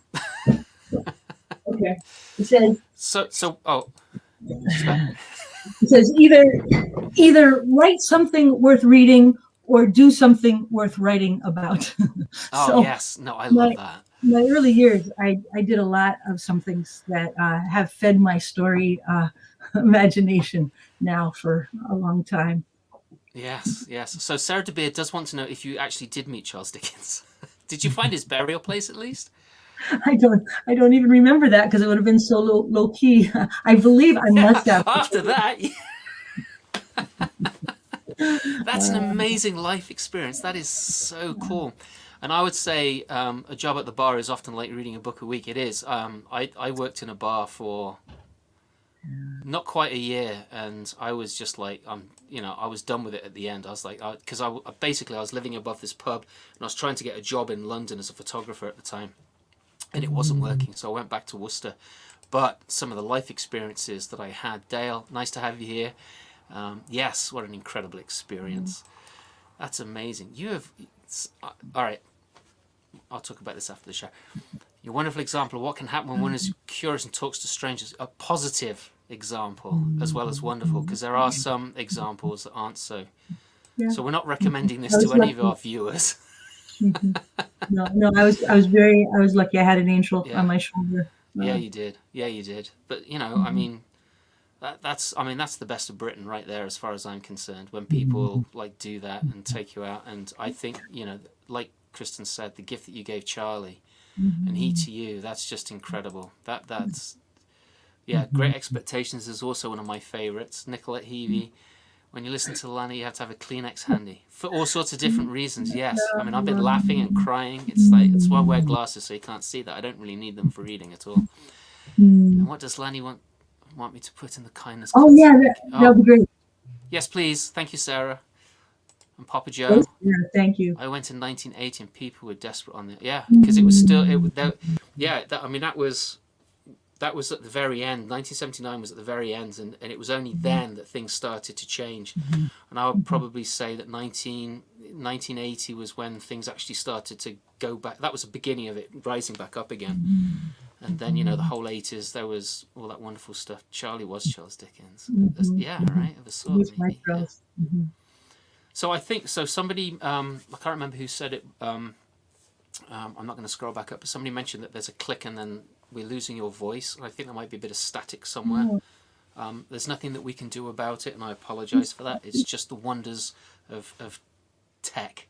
okay. It says Oh, she's back. it says either write something worth reading or do something worth writing about. Oh So yes, no, I my love that. my early years, I did a lot of some things that have fed my story imagination now for a long time. Yes, yes. So Sarah De Beer does want to know if you actually did meet Charles Dickens. Did you find his burial place at least? I don't even remember that because it would have been so low key. I believe I must have. After that, that's an amazing life experience. That is so cool. And I would say a job at the bar is often like reading a book a week. It is. I worked in a bar for not quite a year, and I was just like, you know, I was done with it at the end. I was like, because basically I was living above this pub, and I was trying to get a job in London as a photographer at the time, and it wasn't working. So I went back to Worcester. But some of the life experiences that I had, Dale, nice to have you here. Yes, what an incredible experience. That's amazing. You have, all right, I'll talk about this after the show. You're a wonderful example of what can happen when one is curious and talks to strangers. A positive example as well as wonderful, because there are some examples that aren't so. Yeah, So we're not recommending I this was to any of lucky. our viewers. No, I was lucky. I had an angel on Yeah, my shoulder. yeah, Uh, you did. Yeah, you did. But you know, I mean, that's the best of Britain right there, as far as I'm concerned. When people like do that and take you out, and I think, you know, like Kristen said, the gift that you gave Charlie and he to you, that's just incredible. That's yeah. Great Expectations is also one of my favourites. Nicolette Heavey. When you listen to Lani, you have to have a Kleenex handy for all sorts of different reasons. Yes, I mean, I've been laughing and crying. It's like, it's why I wear glasses so you can't see that. I don't really need them for reading at all. And what does Lani want me to put in the kindness oh cards? yeah, that'll Oh, be great. yes, please. Thank you, Sarah and Papa Thanks, Joe. Sarah. Thank you. I went in 1980 and people were desperate on it. Yeah, because it was still yeah. I mean, that was at the very end. 1979 was at the very end, and it was only then that things started to change. And I would probably say that 1980 was when things actually started to go back. That was the beginning of it rising back up again. And then, you know, the whole 80s, there was all that wonderful stuff. Charlie was Charles Dickens. Yeah, right, of a sort, Use my maybe. Yeah. girls. So I think so. Somebody, I can't remember who said it. I'm not going to scroll back up, but somebody mentioned that there's a click and then we're losing your voice. I think there might be a bit of static somewhere. There's nothing that we can do about it, and I apologize for that. It's just the wonders of tech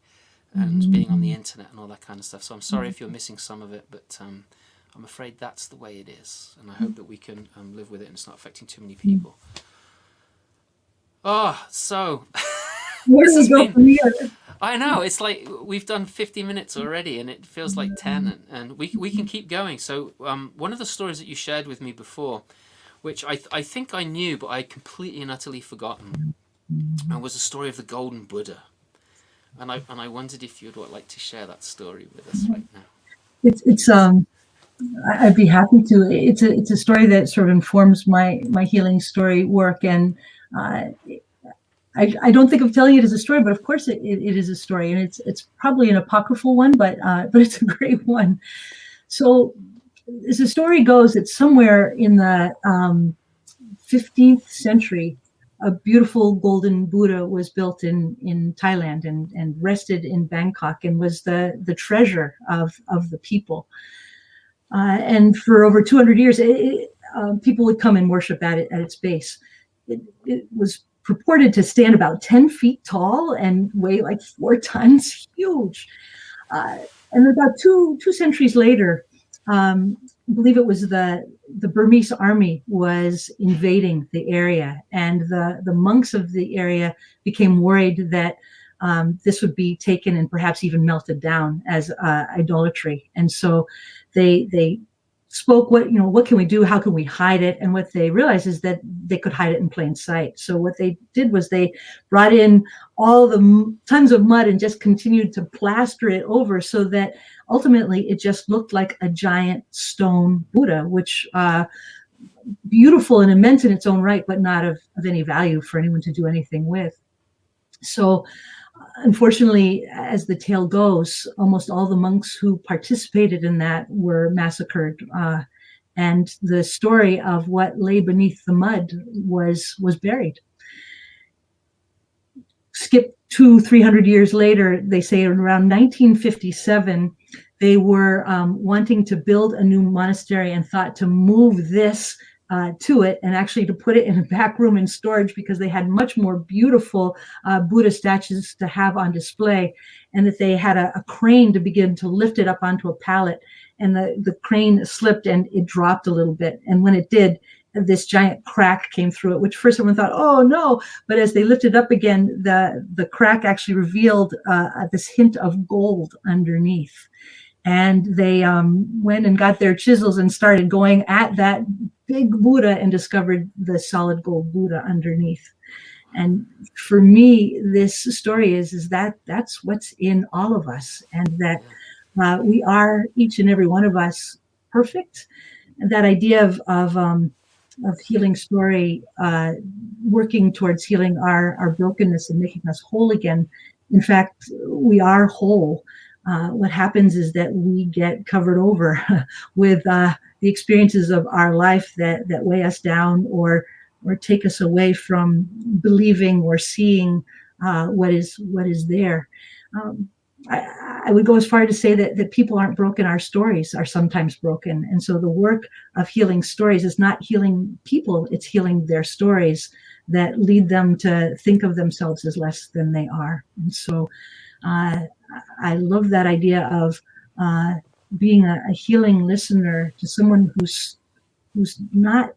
and being on the internet and all that kind of stuff. So I'm sorry if you're missing some of it, but I'm afraid that's the way it is, and I hope that we can live with it and it's not affecting too many people. Oh, so Where do we go from here? I know, it's like we've done 50 minutes already and it feels like 10, and we can keep going. So one of the stories that you shared with me before, which I think I knew but I completely and utterly forgotten, and was the story of the Golden Buddha. And I wondered if you'd like to share that story with us right now. It's I'd be happy to. It's a story that sort of informs my healing story work, and I don't think of telling it as a story, but of course it is a story, and it's probably an apocryphal one, but it's a great one. So as the story goes, it's somewhere in the 15th century. A beautiful golden Buddha was built in Thailand and rested in Bangkok and was the treasure of the people. And for over 200 years, people would come and worship at its base. It was purported to stand about 10 feet tall and weigh like 4 tons, huge. And about two centuries later, I believe it was the Burmese army was invading the area, and the monks of the area became worried that this would be taken and perhaps even melted down as idolatry. And so they spoke, what can we do? How can we hide it? And what they realized is that they could hide it in plain sight. So what they did was they brought in all the tons of mud and just continued to plaster it over, so that ultimately it just looked like a giant stone Buddha, which beautiful and immense in its own right, but not of any value for anyone to do anything with. So unfortunately, as the tale goes, almost all the monks who participated in that were massacred. And the story of what lay beneath the mud was buried. Skip 200-300 years later, they say around 1957, they were wanting to build a new monastery and thought to move this to it, and actually to put it in a back room in storage, because they had much more beautiful Buddha statues to have on display, and that they had a crane to begin to lift it up onto a pallet, and the crane slipped and it dropped a little bit, and when it did, this giant crack came through it, which first everyone thought, oh no, but as they lifted up again, the crack actually revealed this hint of gold underneath. And they went and got their chisels and started going at that big Buddha and discovered the solid gold Buddha underneath. And for me, this story is that's what's in all of us, and that we are, each and every one of us, perfect. And that idea of healing story, working towards healing our brokenness and making us whole again. In fact, we are whole. What happens is that we get covered over with the experiences of our life that weigh us down or take us away from believing or seeing what is there. I would go as far to say that people aren't broken. Our stories are sometimes broken. And so the work of healing stories is not healing people, it's healing their stories that lead them to think of themselves as less than they are. And so I love that idea of being a healing listener to someone who's not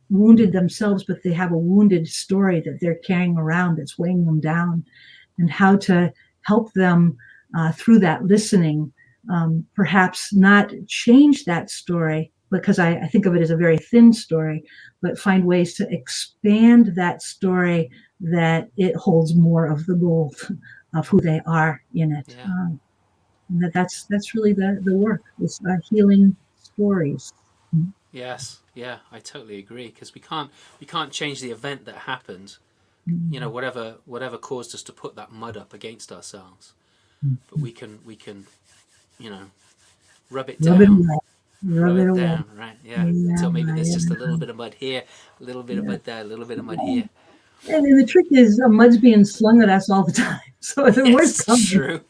wounded themselves, but they have a wounded story that they're carrying around that's weighing them down, and how to help them through that listening, perhaps not change that story, because I think of it as a very thin story, but find ways to expand that story that it holds more of the gold of who they are in it. Yeah. That's really the work, is healing stories. Yes, yeah, I totally agree, because we can't change the event that happened, whatever caused us to put that mud up against ourselves, but we can rub it down, rub it down, right? Yeah, until maybe there's just a little bit of mud here, a little bit of mud there, a little bit of mud here. And the trick is, mud's being slung at us all the time. So the worst It's comes. true.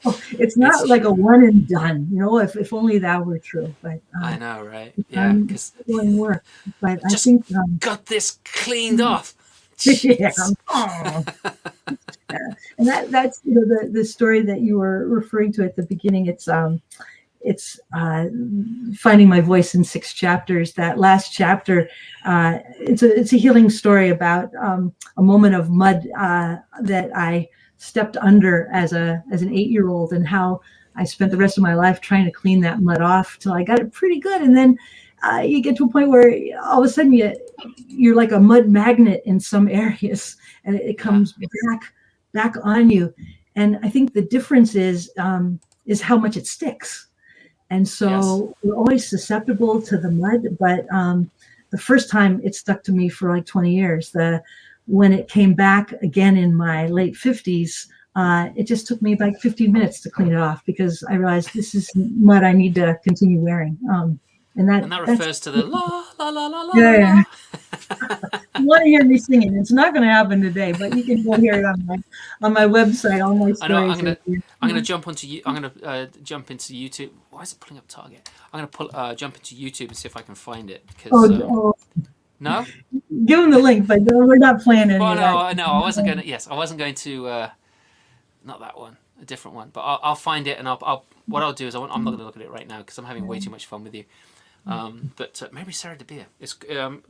It's It's not like a true. one and done, if only that were true. But I know, right? it's Yeah, because doing work. But I I just think, got this cleaned off. yeah, Jeez. and that's the story that you were referring to at the beginning. It's finding my voice in 6 chapters. That last chapter, it's a healing story about a moment of mud that I stepped under as an 8-year-old, and how I spent the rest of my life trying to clean that mud off till I got it pretty good. And then you get to a point where all of a sudden you're like a mud magnet in some areas, and it Yeah. comes back on you. And I think the difference is how much it sticks. And Yes. so we're always susceptible to the mud. But the first time, it stuck to me for like 20 years. When it came back again in my late 50s, it just took me about 15 minutes to clean it off, because I realized this is mud I need to continue wearing. And And that that's, refers to the la la la la la la yeah, yeah. la. You want to hear me singing? It's not going to happen today, but you can go hear it on my website. All my I know. stories are here. I'm gonna jump onto you. I'm gonna jump into YouTube. Why is it pulling up Target? I'm gonna jump into YouTube and see if I can find it. Because Oh, no. give them the link, but we're not playing any Well, of that. no. I wasn't gonna. Yes, I wasn't going to. Not that one. A different one. But I'll find it, and what I'll do is I'm not gonna look at it right now because I'm having way too much fun with you. But maybe Sarah DeBeer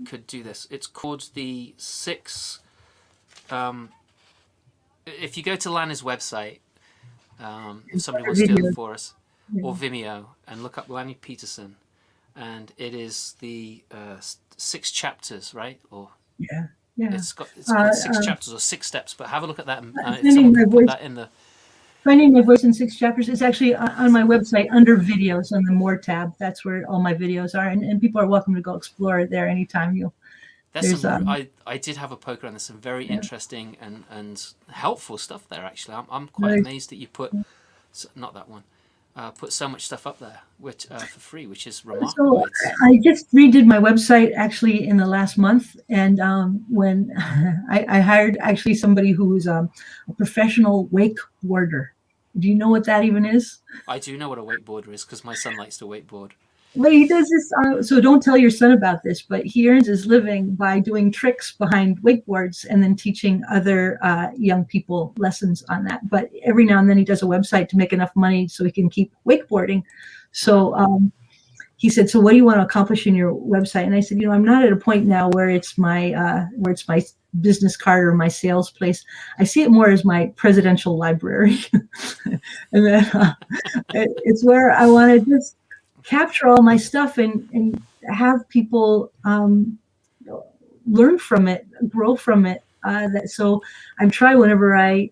could do this. It's called the 6. If you go to Lana's website, if somebody wants to do it for us, or Vimeo, and look up Lani Peterson, and it is the 6 chapters, right? Or Yeah, yeah. it's got 6 chapters or 6 steps. But have a look at that, and if Finding someone my could put voice. that in the. Finding my voice in 6 chapters is actually on my website under videos on the More tab. That's where all my videos are, and people are welcome to go explore it there anytime you. There's There's some. I did have a poke around. There's some very interesting and helpful stuff there. Actually, I'm quite Nice. amazed that you put not that one. Put so much stuff up there, which for free, which is remarkable. So I just redid my website actually in the last month, and when I hired actually somebody who's a professional wakeboarder. Do you know what that even is? I do know what a wakeboarder is because my son likes to wakeboard. Well, he does this. So don't tell your son about this, but he earns his living by doing tricks behind wakeboards and then teaching other young people lessons on that. But every now and then he does a website to make enough money so he can keep wakeboarding. So he said, "So what do you want to accomplish in your website?" And I said, "I'm not at a point now where it's my business card or my sales place. I see it more as my presidential library, and then it's where I want to just capture all my stuff and have people learn from it, grow from it. So I'm trying whenever I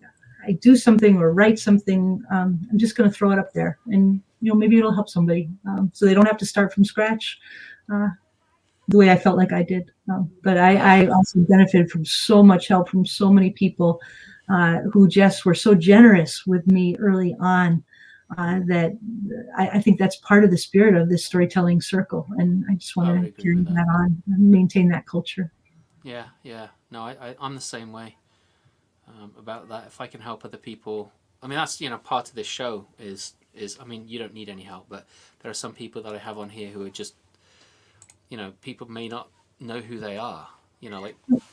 do something or write something, I'm just going to throw it up there, and maybe it'll help somebody, so they don't have to start from scratch the way I felt like I did. But I also benefited from so much help from so many people who just were so generous with me early on. That I think that's part of the spirit of this storytelling circle, and I just want to carry that on and maintain that culture. Yeah. No, I'm the same way about that. If I can help other people, I mean that's part of this show is I mean you don't need any help, but there are some people that I have on here who are just people may not know who they are.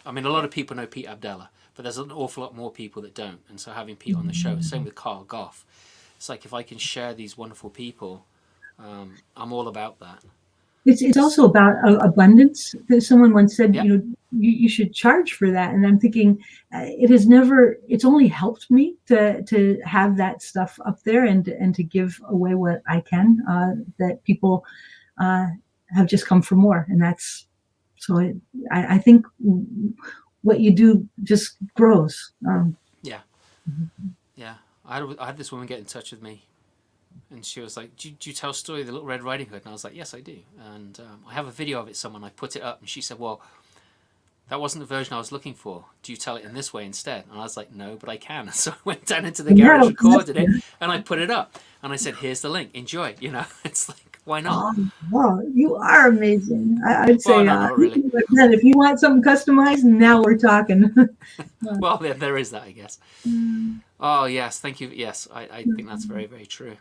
I mean a lot of people know Pete Abdallah, but there's an awful lot more people that don't. And so having Pete on the show, same with Carl Goff. It's like if I can share these wonderful people, I'm all about that. It's also about abundance. Someone once said, you should charge for that, and I'm thinking, it's only helped me to have that stuff up there and to give away what I can. That people have just come for more, and that's so. I think what you do just grows. Yeah. I had this woman get in touch with me, and she was like, do you tell a story of the Little Red Riding Hood? And I was like, yes, I do. And I have a video of it somewhere, and I put it up, and she said, well, that wasn't the version I was looking for. Do you tell it in this way instead? And I was like, no, but I can. And so I went down into the garage, recorded it, and I put it up. And I said, here's the link. Enjoy. It's like, why not? Wow, you are amazing. I'd say no, not really. If you want something customized, now we're talking. Well, there is that, I guess. Oh, yes. Thank you. Yes, I think that's very, very true.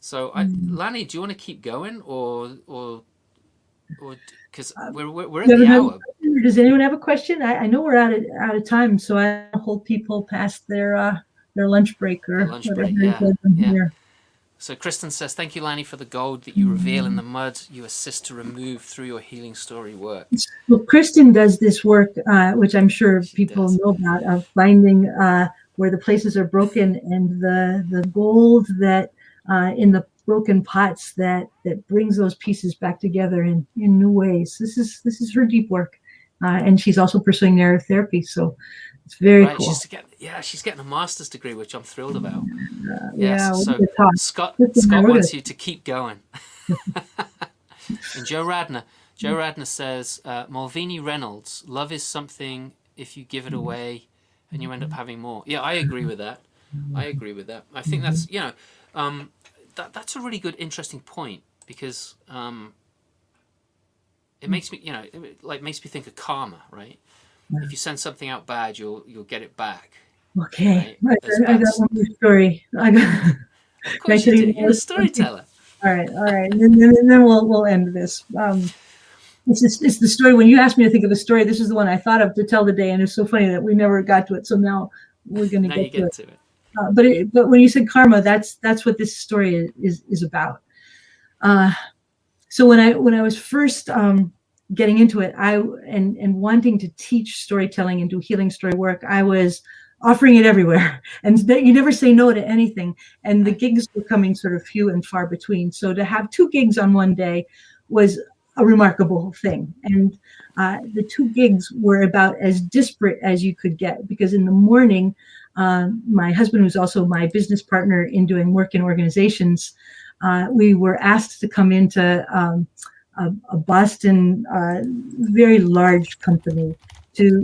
So, Lani, do you want to keep going, or because we're at You have the another hour? question, or does anyone have a question? I know we're out of time, so I don't hold people past their lunch break The or lunch whatever break, it yeah, is in yeah. here. So Kristen says, "Thank you, Lani, for the gold that you reveal in the mud. You assist to remove through your healing story work." Well, Kristen does this work, which I'm sure She people does. know about, of finding where the places are broken and the gold that in the broken pots that brings those pieces back together in new ways. This is her deep work, and she's also pursuing narrative therapy. So it's very Right, cool. she's getting a master's degree, which I'm thrilled about. Yes. Yeah, we're So gonna talk. Kristen and I, Scott we're gonna. wants you to keep going. And Joe Radner says, Malvini Reynolds, love is something if you give it away and you end up having more. Yeah, I agree with that. I agree with that. I think that's, that's a really good, interesting point because it makes me, it makes me think of karma, right? If you send something out bad, you'll get it back, Okay, right? There's I bad. got one more story. Of Can I course you tell do. you You're a more? storyteller. All right, all right. And then we'll end this. It's the story. When you asked me to think of a story, this is the one I thought of to tell today, and it's so funny that we never got to it. So now we're going to Now you get to get it. to it. But when you said karma, that's what this story is about. So when I was first getting into it, and wanting to teach storytelling and do healing story work, I was offering it everywhere, and you never say no to anything. And the Right. gigs were coming sort of few and far between. So to have 2 gigs on one day was a remarkable thing. And the 2 gigs were about as disparate as you could get, because in the morning, my husband, who's also my business partner in doing work in organizations, we were asked to come into a Boston very large company to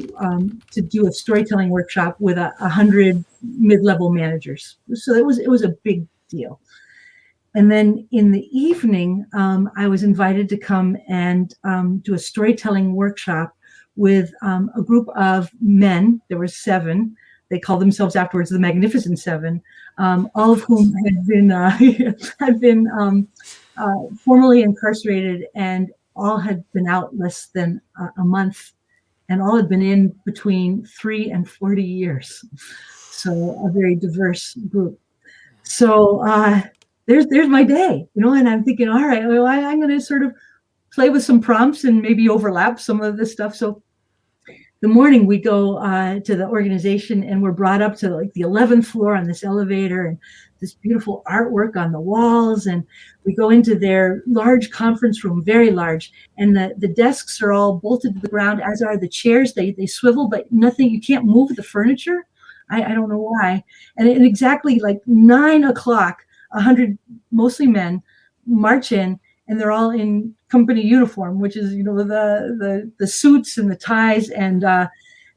do a storytelling workshop with 100 mid-level managers. So it was a big deal. And then in the evening, I was invited to come and do a storytelling workshop with a group of men. There were 7. They called themselves afterwards the Magnificent Seven, all of whom had been formerly incarcerated, and all had been out less than a month, and all had been in between 3 and 40 years. So a very diverse group. So there's my day, and I'm thinking, all right, well, I'm going to sort of play with some prompts and maybe overlap some of this stuff. So the morning we go to the organization, and we're brought up to like the 11th floor on this elevator, and this beautiful artwork on the walls. And we go into their large conference room, very large, and the desks are all bolted to the ground, as are the chairs. They swivel, but nothing, you can't move the furniture. I don't know why. And at exactly like 9 o'clock, 100, mostly men, march in, and they're all in company uniform, which is, the suits and the ties. And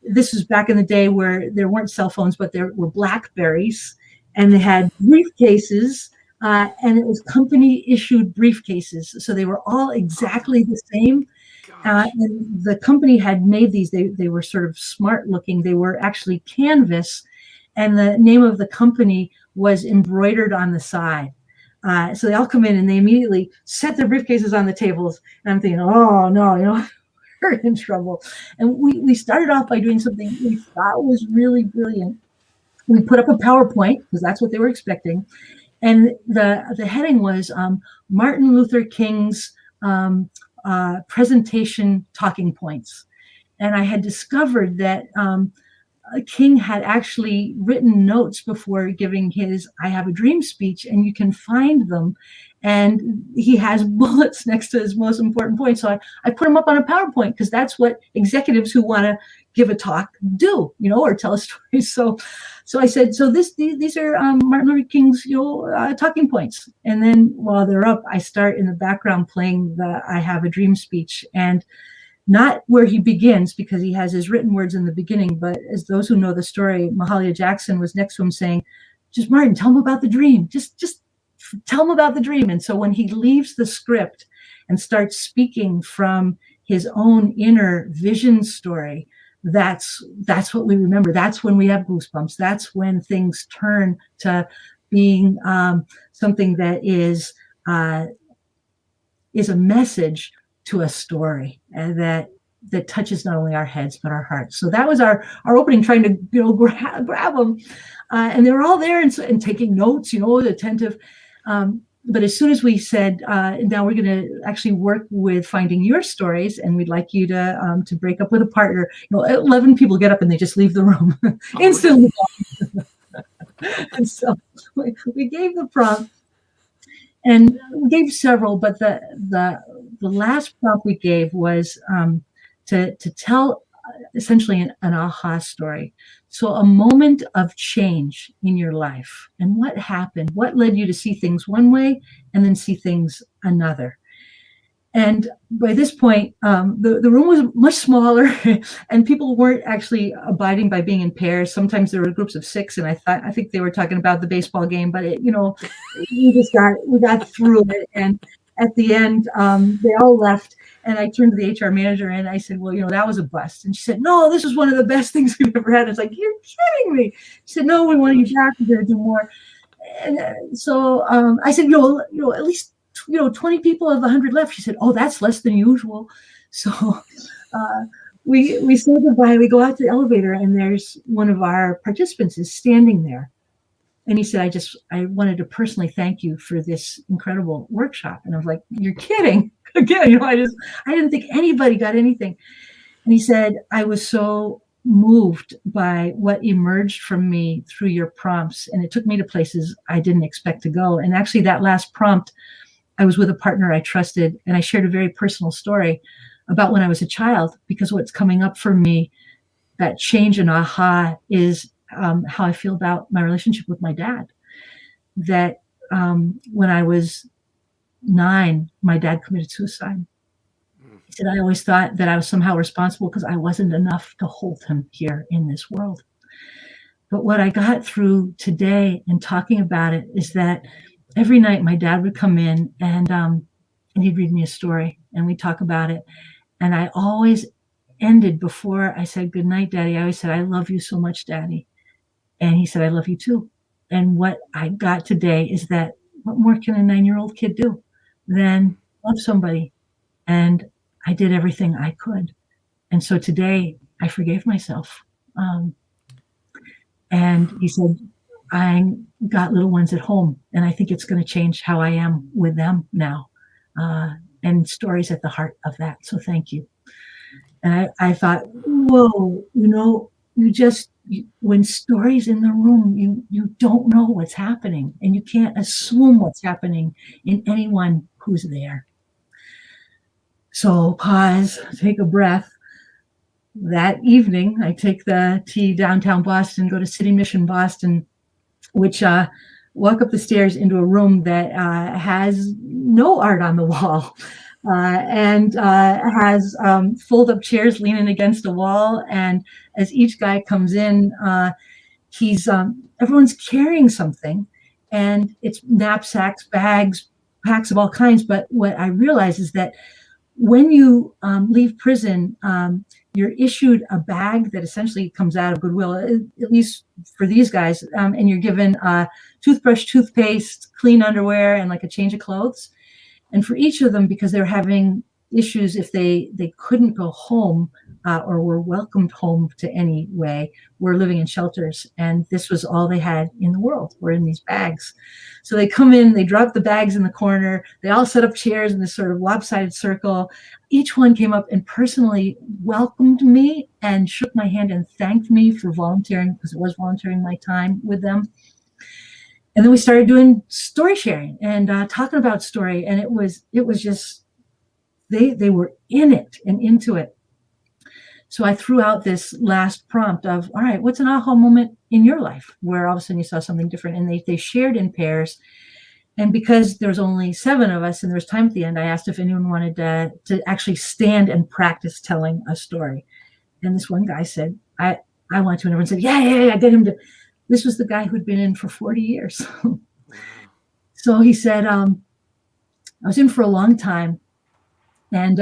this was back in the day where there weren't cell phones, but there were Blackberries, and they had briefcases, and it was company issued briefcases. So they were all exactly the same. Gosh. And the company had made these, they were sort of smart looking. They were actually canvas, and the name of the company was embroidered on the side. So they all come in and they immediately set their briefcases on the tables. And I'm thinking, oh no, we're in trouble. And we started off by doing something we thought was really brilliant. We put up a PowerPoint, because that's what they were expecting. And the heading was Martin Luther King's presentation talking points. And I had discovered that King had actually written notes before giving his I Have a Dream speech, and you can find them. And he has bullets next to his most important points. So I put them up on a PowerPoint, because that's what executives who want to give a talk do, or tell a story. So I said, so these are Martin Luther King's talking points. And then while they're up, I start in the background playing the I Have a Dream speech, and not where he begins, because he has his written words in the beginning, but as those who know the story, Mahalia Jackson was next to him saying, just Martin, tell him about the dream. Just tell him about the dream. And so when he leaves the script and starts speaking from his own inner vision story, that's what we remember. That's when we have goosebumps. That's when things turn to being something that is a message to a story, and that touches not only our heads but our hearts. So that was our opening, trying to grab them, and they were all there and taking notes, attentive. But as soon as we said, now we're going to actually work with finding your stories, and we'd like you to break up with a partner, 11 people get up and they just leave the room instantly. And so we gave the prompt, and we gave several, but the last prompt we gave was to tell essentially an aha story. So a moment of change in your life, and what happened, what led you to see things one way and then see things another. And by this point, the room was much smaller, and people weren't actually abiding by being in pairs. Sometimes there were groups of 6, and I think they were talking about the baseball game. But we got through it, and at the end, they all left. And I turned to the HR manager and I said, well, that was a bust. And she said, no, this was one of the best things we've ever had. It's like, you're kidding me. She said, no, we want you back. We're going to do more. And so I said, at least 20 people of 100 left. She said, oh, that's less than usual. So we say goodbye. We go out to the elevator, and there's one of our participants is standing there. And he said, I wanted to personally thank you for this incredible workshop. And I was like, you're kidding. Again, I didn't think anybody got anything. And he said, I was so moved by what emerged from me through your prompts. And it took me to places I didn't expect to go. And actually that last prompt, I was with a partner I trusted, and I shared a very personal story about when I was a child, because what's coming up for me, that change and aha, is how I feel about my relationship with my dad. That when I was 9, my dad committed suicide. He said, I always thought that I was somehow responsible because I wasn't enough to hold him here in this world. But what I got through today and talking about it is that every night my dad would come in and he'd read me a story, and we'd talk about it. And I always ended, before I said, good night, Daddy, I always said, I love you so much, Daddy. And he said, I love you too. And what I got today is that what more can a 9-year-old kid do than love somebody? And I did everything I could. And so today I forgave myself. And he said, I got little ones at home, and I think it's going to change how I am with them now. And stories at the heart of that. So thank you. And I thought, whoa, when stories in the room, you don't know what's happening, and you can't assume what's happening in anyone who's there. So pause, take a breath. That evening, I take the T downtown Boston, go to City Mission, Boston, which walk up the stairs into a room that has no art on the wall. And has fold-up chairs leaning against a wall. And as each guy comes in, everyone's carrying something, and it's knapsacks, bags, packs of all kinds. But what I realize is that when you leave prison, you're issued a bag that essentially comes out of Goodwill, at least for these guys, and you're given toothbrush, toothpaste, clean underwear, and like a change of clothes. And for each of them, because they're having issues, if they couldn't go home or were welcomed home to any way, were living in shelters. And this was all they had in the world, were in these bags. So they come in, they drop the bags in the corner. They all set up chairs in this sort of lopsided circle. Each one came up and personally welcomed me and shook my hand and thanked me for volunteering, because it was volunteering my time with them. And then we started doing story sharing and talking about story. And it was just, they were in it and into it. So I threw out this last prompt of, all right, what's an aha moment in your life where all of a sudden you saw something different? And they shared in pairs. And because there was only 7 of us and there was time at the end, I asked if anyone wanted to actually stand and practice telling a story. And this one guy said, I want to. And everyone said, yeah, get him to. This was the guy who'd been in for 40 years. So he said, I was in for a long time. And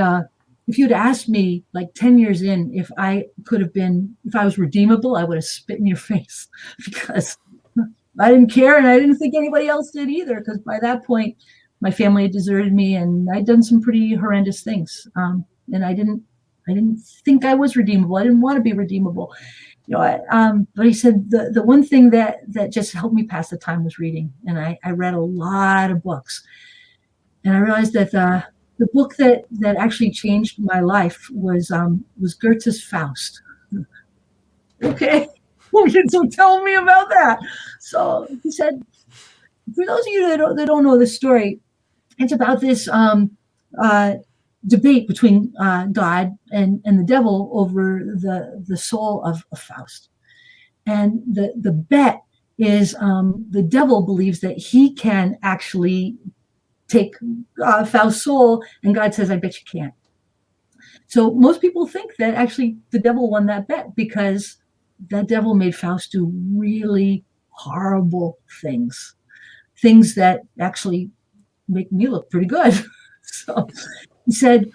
if you'd asked me like 10 years in if I could have been, if I was redeemable, I would have spit in your face because I didn't care, and I didn't think anybody else did either, because by that point my family had deserted me and I'd done some pretty horrendous things. And I didn't think I was redeemable. I didn't want to be redeemable. But he said the one thing that just helped me pass the time was reading. And I read a lot of books. And I realized that the book that actually changed my life was Goethe's Faust. Okay. So tell me about that. So he said, for those of you that don't know this story, it's about this debate between God and the devil over the soul of Faust. And the bet is the devil believes that he can actually take Faust's soul, and God says, I bet you can't. So most people think that actually the devil won that bet because that devil made Faust do really horrible things that actually make me look pretty good. So he said,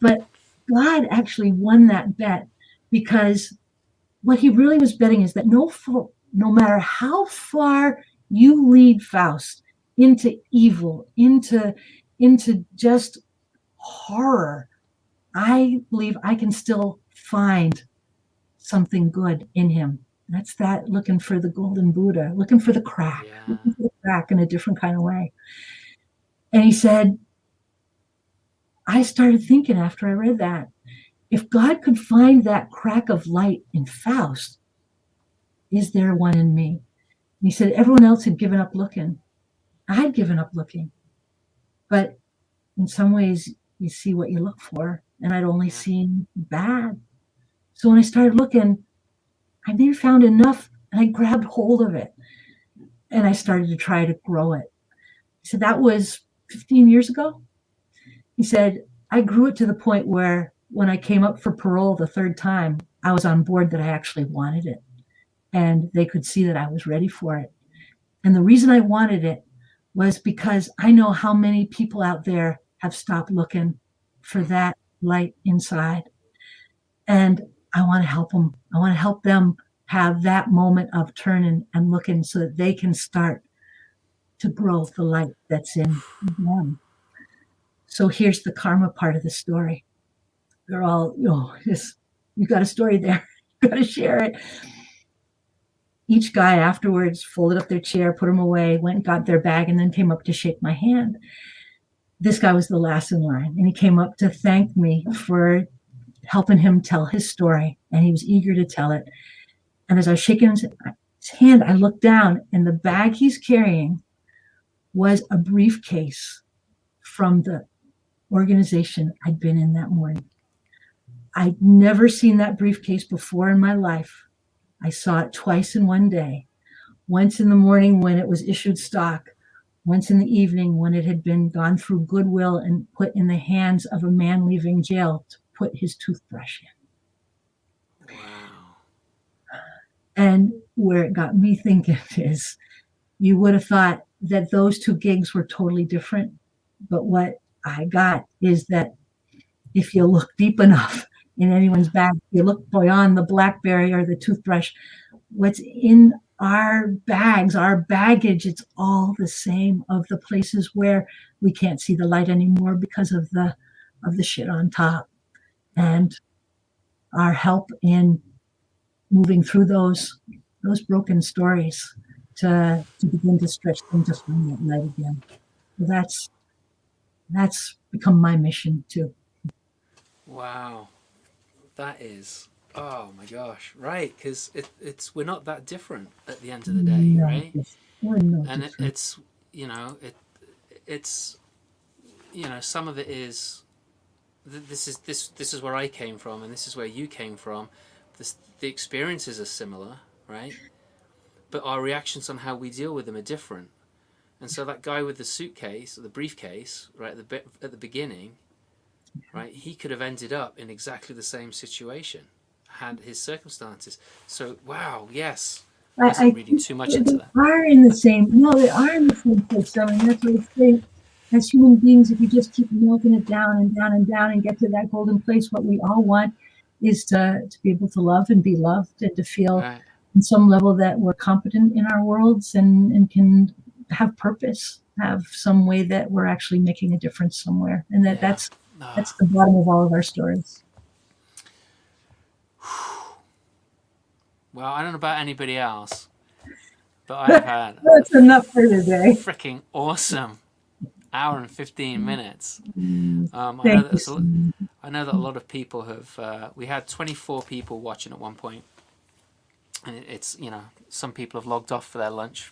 but God actually won that bet because what he really was betting is that no matter how far you lead Faust into evil, into just horror, I believe I can still find something good in him. That's that looking for the golden Buddha, looking for the crack, looking for the crack in a different kind of way. And he said, I started thinking after I read that, if God could find that crack of light in Faust, is there one in me? And he said, everyone else had given up looking. I'd given up looking. But in some ways, you see what you look for, and I'd only seen bad. So when I started looking, I maybe found enough, and I grabbed hold of it, and I started to try to grow it. He said, that was 15 years ago. He said, I grew it to the point where when I came up for parole the third time, I was on board that I actually wanted it. And they could see that I was ready for it. And the reason I wanted it was because I know how many people out there have stopped looking for that light inside. And I want to help them. I want to help them have that moment of turning and looking so that they can start to grow the light that's in them. So here's the karma part of the story. They're all, you got a story there. You got to share it. Each guy afterwards folded up their chair, put them away, went and got their bag, and then came up to shake my hand. This guy was the last in line, and he came up to thank me for helping him tell his story, and he was eager to tell it. And as I was shaking his hand, I looked down, and the bag he's carrying was a briefcase from the organization I'd been in that morning. I'd never seen that briefcase before in my life. I saw it twice in one day. Once in the morning when it was issued stock, once in the evening when it had been gone through Goodwill and put in the hands of a man leaving jail to put his toothbrush in. Wow. And where it got me thinking is, you would have thought that those two gigs were totally different. But what I got is that if you look deep enough in anyone's bag, you look beyond the BlackBerry or the toothbrush, what's in our bags, our baggage, it's all the same, of the places where we can't see the light anymore because of the shit on top. And our help in moving through those broken stories to begin to stretch them to find that light again. So that's become my mission too. Wow. That is, oh my gosh, right? Because we're not that different at the end of the day, right? And it's some of it is this is where I came from, and this is where you came from. The experiences are similar, right? But our reactions on how we deal with them are different. And so that guy with the suitcase or the briefcase, right at the beginning, right, he could have ended up in exactly the same situation had his circumstances. So wow, yes, I wasn't reading too much into that. They are in the same place. I mean, that's what I say. as human beings, if we just keep milking it down and down and down and get to that golden place, what we all want is to be able to love and be loved, and to feel Right. on some level that we're competent in our worlds, and can have purpose, have some way that we're actually making a difference somewhere. And Yeah. that's the bottom of all of our stories. Well, I don't know about anybody else, but I've had That's enough for today. freaking awesome hour and 15 minutes. Thank you so much. I know that a lot of people have. We had 24 people watching at one point, and it's, you know, some people have logged off for their lunch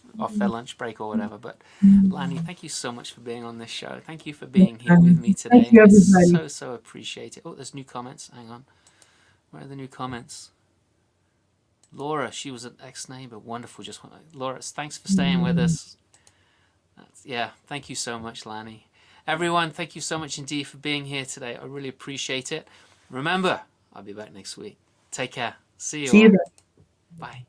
break or whatever. But Lani, thank you so much for being on this show. Thank you for being here with me today. Thank you, everybody. I so appreciate it. Oh, there's new comments. Hang on, where are the new comments? Laura, she was an ex-neighbor. Wonderful. Laura, thanks for staying with us. Yeah, thank you so much, Lani. Everyone, thank you so much indeed for being here today. I really appreciate it. Remember, I'll be back next week. Take care. See you all. See you then. Bye.